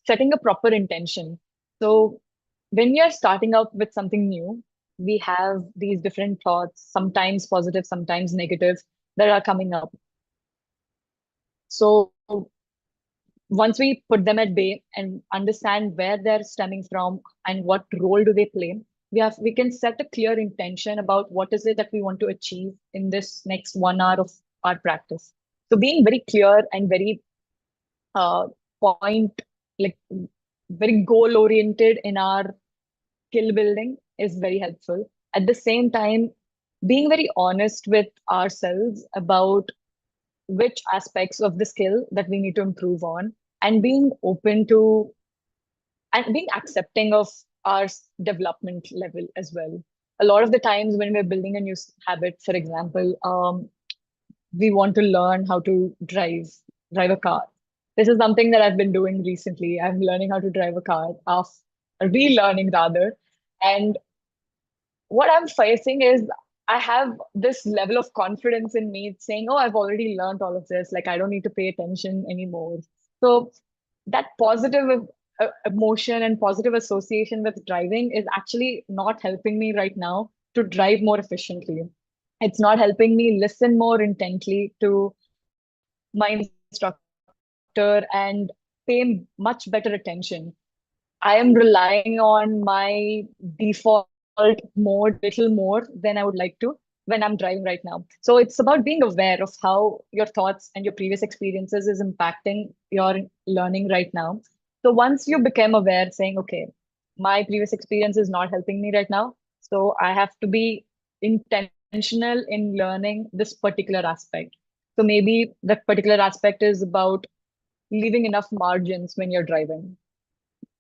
B: setting a proper intention. So when we are starting out with something new, we have these different thoughts, sometimes positive, sometimes negative, that are coming up. So once we put them at bay and understand where they're stemming from and what role do they play, we can set a clear intention about what is it that we want to achieve in this next 1 hour of our practice. So being very clear and very point, like very goal oriented in our skill building is very helpful. At the same time, being very honest with ourselves about which aspects of the skill that we need to improve on, and being open to and being accepting of our development level as well. A lot of the times when we're building a new habit, for example, we want to learn how to drive a car. This is something that I've been doing recently. I'm learning how to drive a car, relearning rather. And what I'm facing is I have this level of confidence in me saying, oh, I've already learned all of this. Like, I don't need to pay attention anymore. So, that positive emotion and positive association with driving is actually not helping me right now to drive more efficiently. It's not helping me listen more intently to my instructor and pay much better attention. I am relying on my default mode a little more than I would like to when I'm driving right now. So it's about being aware of how your thoughts and your previous experiences is impacting your learning right now. So once you become aware, saying, okay, my previous experience is not helping me right now. So I have to be intentional in learning this particular aspect. So maybe that particular aspect is about leaving enough margins when you're driving.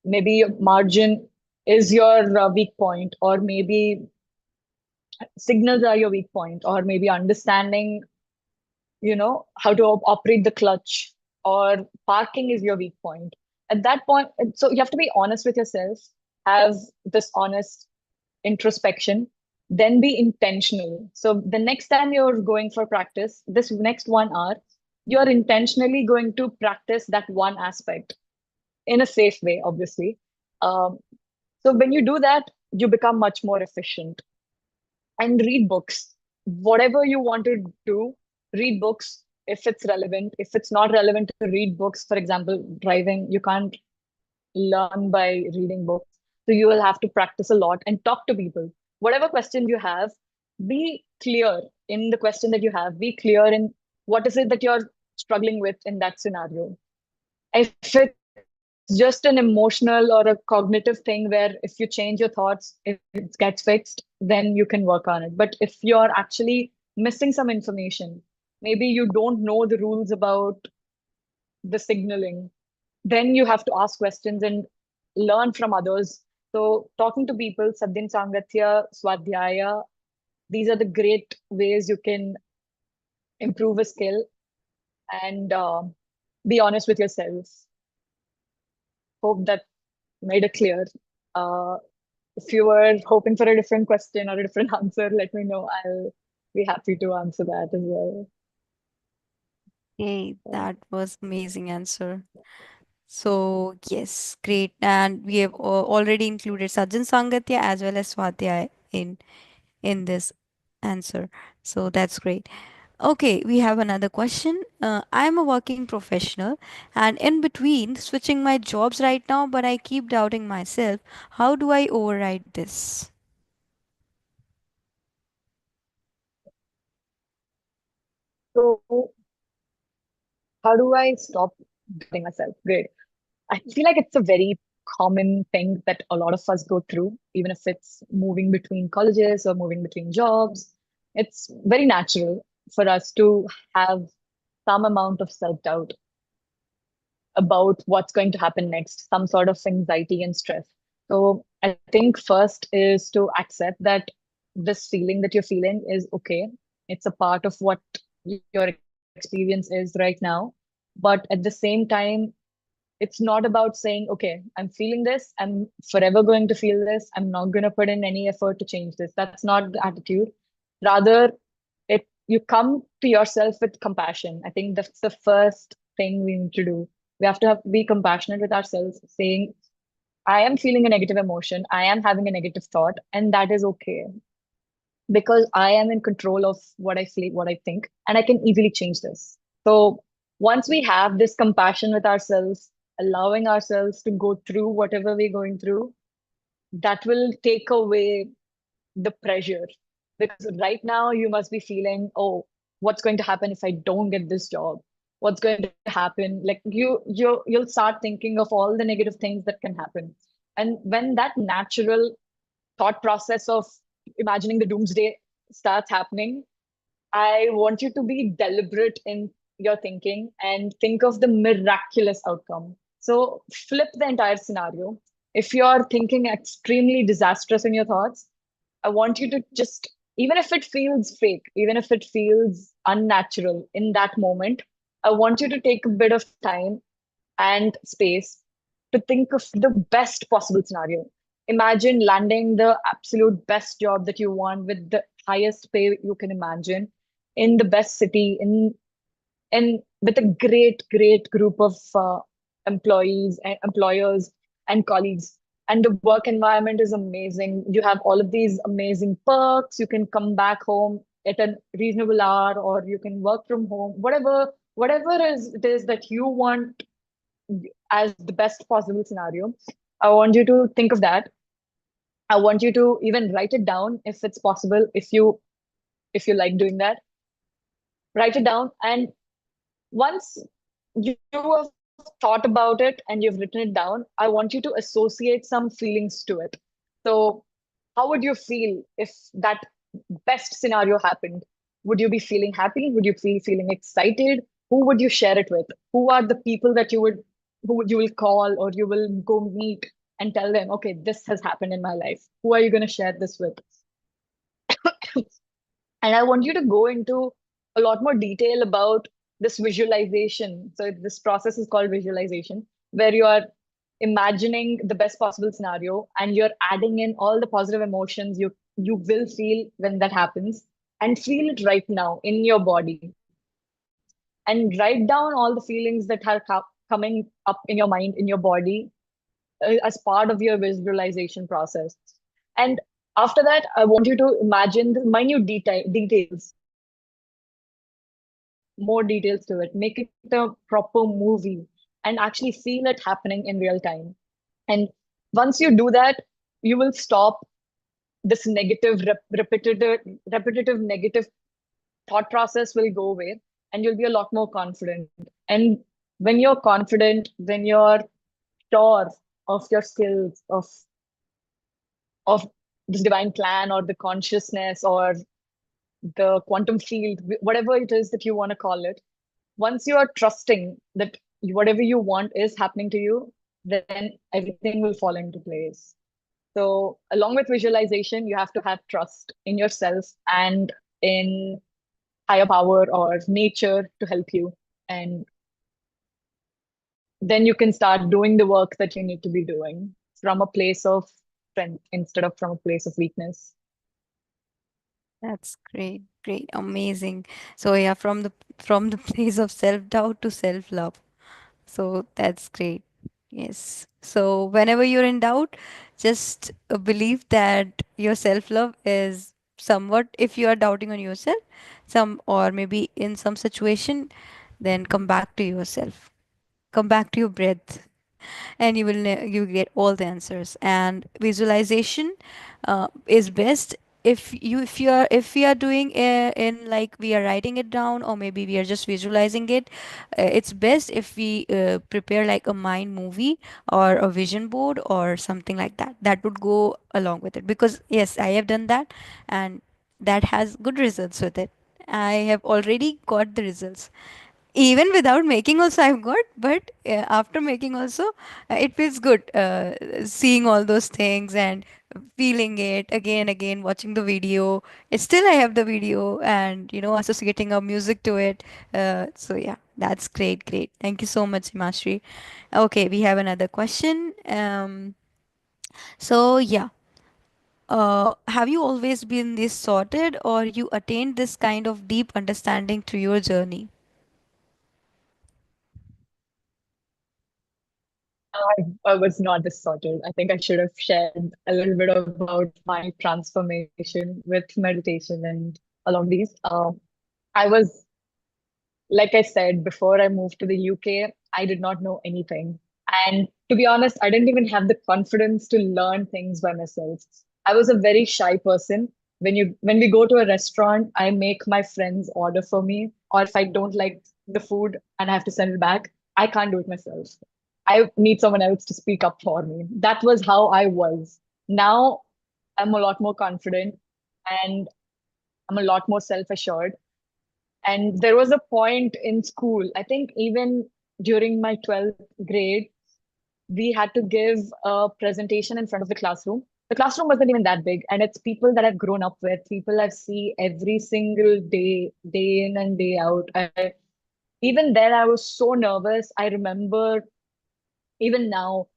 B: Maybe your margin is your weak point, or maybe signals are your weak point, or maybe understanding, how to operate the clutch, or parking is your weak point. At that point, so you have to be honest with yourself, have this honest introspection, then be intentional. So the next time you're going for practice, this next 1 hour, you're intentionally going to practice that one aspect in a safe way, obviously. Um, so when you do that, you become much more efficient. And read books. Whatever you want to do, read books if it's relevant. If it's not relevant to read books, for example, driving, you can't learn by reading books. So you will have to practice a lot and talk to people. Whatever question you have, be clear in the question that you have. Be clear in what is it that you're struggling with in that scenario. If it's just an emotional or a cognitive thing where if you change your thoughts, it gets fixed, then you can work on it. But if you're actually missing some information, maybe you don't know the rules about the signaling, then you have to ask questions and learn from others. So talking to people, Sadhin Sangatya, Swadhyaya, these are the great ways you can improve a skill and be honest with yourself. Hope that made it clear. Uh, if you were hoping for a different question or a different answer, let me know. I'll be happy to answer that as well.
A: Hey, that was amazing answer. So yes, great. And we have already included Sajjan Sangatya as well as Swadhyay in this answer. So that's great. Okay, we have another question. I'm a working professional and in between switching my jobs right now, but I keep doubting myself. How do I override this?
B: So, how do I stop doubting myself? Great. I feel like it's a very common thing that a lot of us go through, even if it's moving between colleges or moving between jobs. It's very natural for us to have some amount of self-doubt about what's going to happen next, some sort of anxiety and stress. So I think first is to accept that this feeling that you're feeling is okay. It's a part of what your experience is right now. But at the same time, it's not about saying, okay, I'm feeling this, I'm forever going to feel this, I'm not going to put in any effort to change this. That's not the attitude. Rather, you come to yourself with compassion. I think that's the first thing we need to do. We have to be compassionate with ourselves, saying, I am feeling a negative emotion, I am having a negative thought, and that is okay because I am in control of what I feel, what I think, and I can easily change this. So Once we have this compassion with ourselves, allowing ourselves to go through whatever we're going through, that will take away the pressure. Because right now you must be feeling, oh, what's going to happen if I don't get this job? What's going to happen? Like you'll start thinking of all the negative things that can happen. And when that natural thought process of imagining the doomsday starts happening, I want you to be deliberate in your thinking and think of the miraculous outcome. So flip the entire scenario. If you're thinking extremely disastrous in your thoughts, I want you to just, even if it feels fake, even if it feels unnatural in that moment, I want you to take a bit of time and space to think of the best possible scenario. Imagine landing the absolute best job that you want with the highest pay you can imagine in the best city, in with a great group of employees and employers and colleagues. And the work environment is amazing. You have all of these amazing perks. You can come back home at a reasonable hour, or you can work from home. Whatever is it is that you want as the best possible scenario, I want you to think of that. I want you to even write it down if it's possible, if you like doing that. Write it down, and once you have thought about it and you've written it down, I want you to associate some feelings to it. So, how would you feel if that best scenario happened? Would you be feeling happy? Would you be feeling excited? Who would you share it with? Who are the people that you will call or you will go meet and tell them, okay, this has happened in my life? Who are you going to share this with? And I want you to go into a lot more detail about this visualization. So this process is called visualization, where you are imagining the best possible scenario and you're adding in all the positive emotions you will feel when that happens, and feel it right now in your body, and write down all the feelings that are coming up in your mind, in your body, as part of your visualization process. And after that, I want you to imagine the minute details, add more details to it, make it a proper movie, and actually feel it happening in real time. And once you do that, you will stop this repetitive negative thought process will go away, and you'll be a lot more confident. And when you're confident, when you're sure of your skills, of this divine plan or the consciousness or the quantum field, whatever it is that you want to call it, once you are trusting that whatever you want is happening to you, then everything will fall into place. So, along with visualization, you have to have trust in yourself and in higher power or nature to help you. And then you can start doing the work that you need to be doing from a place of strength instead of from a place of weakness.
A: That's great, great, amazing. So yeah, from the place of self-doubt to self-love. So that's great. Yes. So whenever you're in doubt, just believe that your self-love is somewhat, if you are doubting on yourself, some or maybe in some situation, then come back to yourself. Come back to your breath, and you get all the answers. And visualization is best if we are doing in like we are writing it down, or maybe we are just visualizing it. It's best if we prepare like a mind movie or a vision board or something like that, that would go along with it, because yes, I have done that, and that has good results with it. I have already got the results even without making also I've got, but after making also, it feels good, seeing all those things and feeling it again, watching the video. It's still I have the video, and associating a music to it. So yeah, that's great. Thank you so much, Himasri. Okay, we have another question. So yeah, have you always been this sorted, or you attained this kind of deep understanding through your journey?
B: I was not this sorted. I think I should have shared a little bit about my transformation with meditation and along these. I was like I said, before I moved to the UK, I did not know anything. And to be honest, I didn't even have the confidence to learn things by myself. I was a very shy person. When we go to a restaurant, I make my friends order for me, or if I don't like the food and I have to send it back, I can't do it myself. I need someone else to speak up for me. That was how I was. Now I'm a lot more confident and I'm a lot more self-assured. And there was a point in school, I think even during my 12th grade, we had to give a presentation in front of the classroom. The classroom wasn't even that big, and it's people that I've grown up with, people I see every single day, day in and day out. Even then, I was so nervous. I remember even now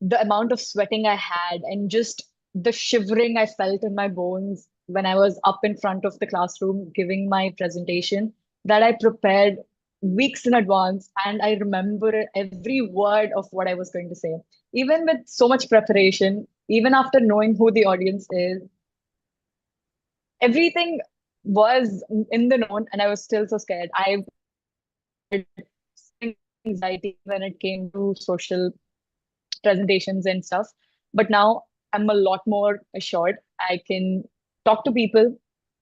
B: the amount of sweating I had and just the shivering I felt in my bones when I was up in front of the classroom giving my presentation that I prepared weeks in advance. And I remember every word of what I was going to say. Even with so much preparation, even after knowing who the audience is, everything was in the known, and I was still so scared. I anxiety when it came to social presentations and stuff. But now I'm a lot more assured. I can talk to people,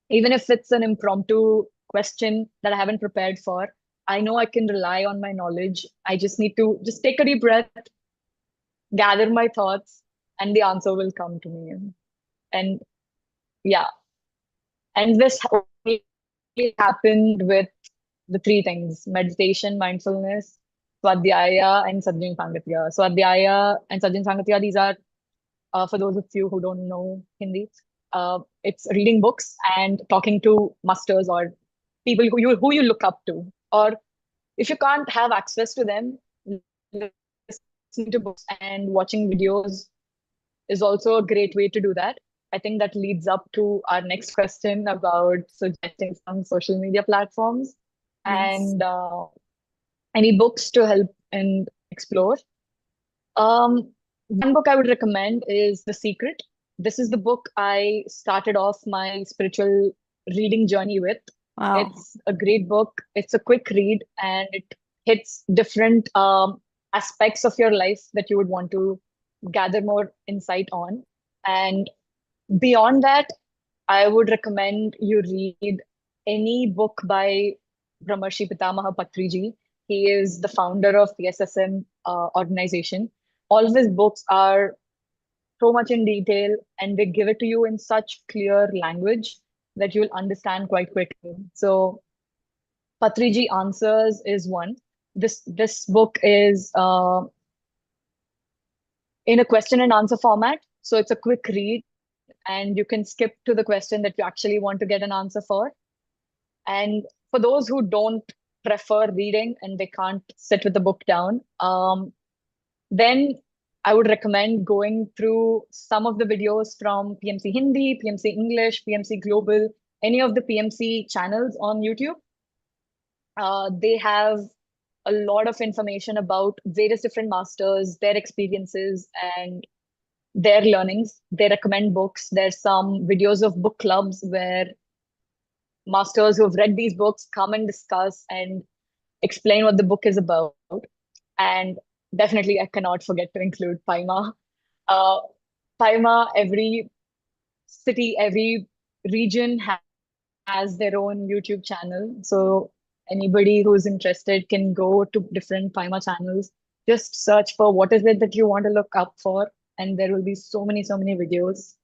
B: even if it's an impromptu question that I haven't prepared for. I know I can rely on my knowledge. I just need to just take a deep breath, gather my thoughts, and the answer will come to me. And yeah, and this only happened with the three things: meditation, mindfulness, Swadhyaya, and Sajjan Sangatya. Swadhyaya and Sajjan Sangatya, these are for those of you who don't know Hindi, it's reading books and talking to masters or people who you look up to. Or if you can't have access to them, listening to books and watching videos is also a great way to do that. I think that leads up to our next question about suggesting some social media platforms
A: Yes.
B: and any books to help and explore. One book I would recommend is The Secret. This is the book I started off my spiritual reading journey with.
A: Wow.
B: It's a great book. It's a quick read and it hits different aspects of your life that you would want to gather more insight on. And beyond that, I would recommend you read any book by Brahmarshi Pitamaha Patriji. He is the founder of the SSM organization. All of his books are so much in detail and they give it to you in such clear language that you'll understand quite quickly. So Patriji Answers is one. This book is in a question and answer format. So it's a quick read and you can skip to the question that you actually want to get an answer for. And for those who don't prefer reading and they can't sit with the book down, then I would recommend going through some of the videos from PMC Hindi, PMC English, PMC Global, any of the PMC channels on YouTube. They have a lot of information about various different masters, their experiences, and their learnings. They recommend books. There's some videos of book clubs where masters who have read these books come and discuss and explain what the book is about. And definitely, I cannot forget to include Paima. Uh, Paima, every city, every region has their own YouTube channel. So anybody who's interested can go to different Paima channels. Just search for what is it that you want to look up for, and there will be so many videos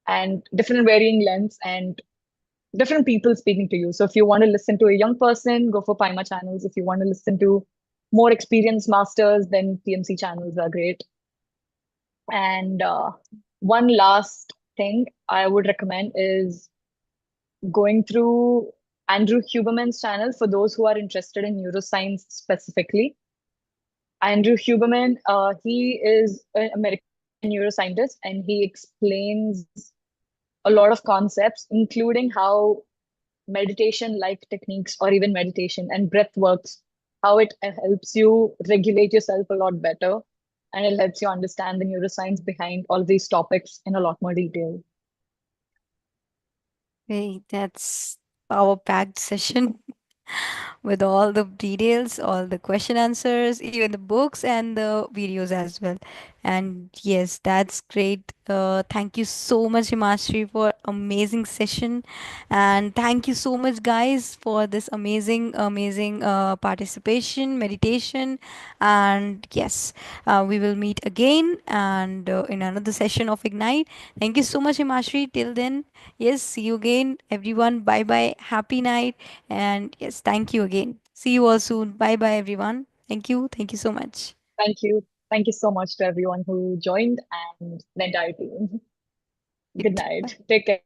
B: and different varying lengths and different people speaking to you. So if you want to listen to a young person, go for Paima channels. If you want to listen to more experienced masters, then PMC channels are great. And one last thing I would recommend is going through Andrew Huberman's channel for those who are interested in neuroscience specifically. Andrew Huberman, he is an American neuroscientist and he explains a lot of concepts, including how meditation like techniques or even meditation and breath works, how it helps you regulate yourself a lot better and it helps you understand the neuroscience behind all these topics in a lot more detail.
A: Hey, that's power packed session. with all the details, all the question answers, even the books and the videos as well. And yes, that's great. Thank you so much, Himashri, for amazing session, and thank you so much, guys, for this amazing participation, meditation, and yes, we will meet again and in another session of Ignite. Thank you so much, Himashri. Till then, yes, see you again, everyone. Bye bye. Happy night. And yes, thank you again. See you all soon. Bye bye, everyone. Thank you. Thank you so much.
B: Thank you. Thank you so much to everyone who joined and the entire team. Good
A: Great. Bye.
B: night. Take care.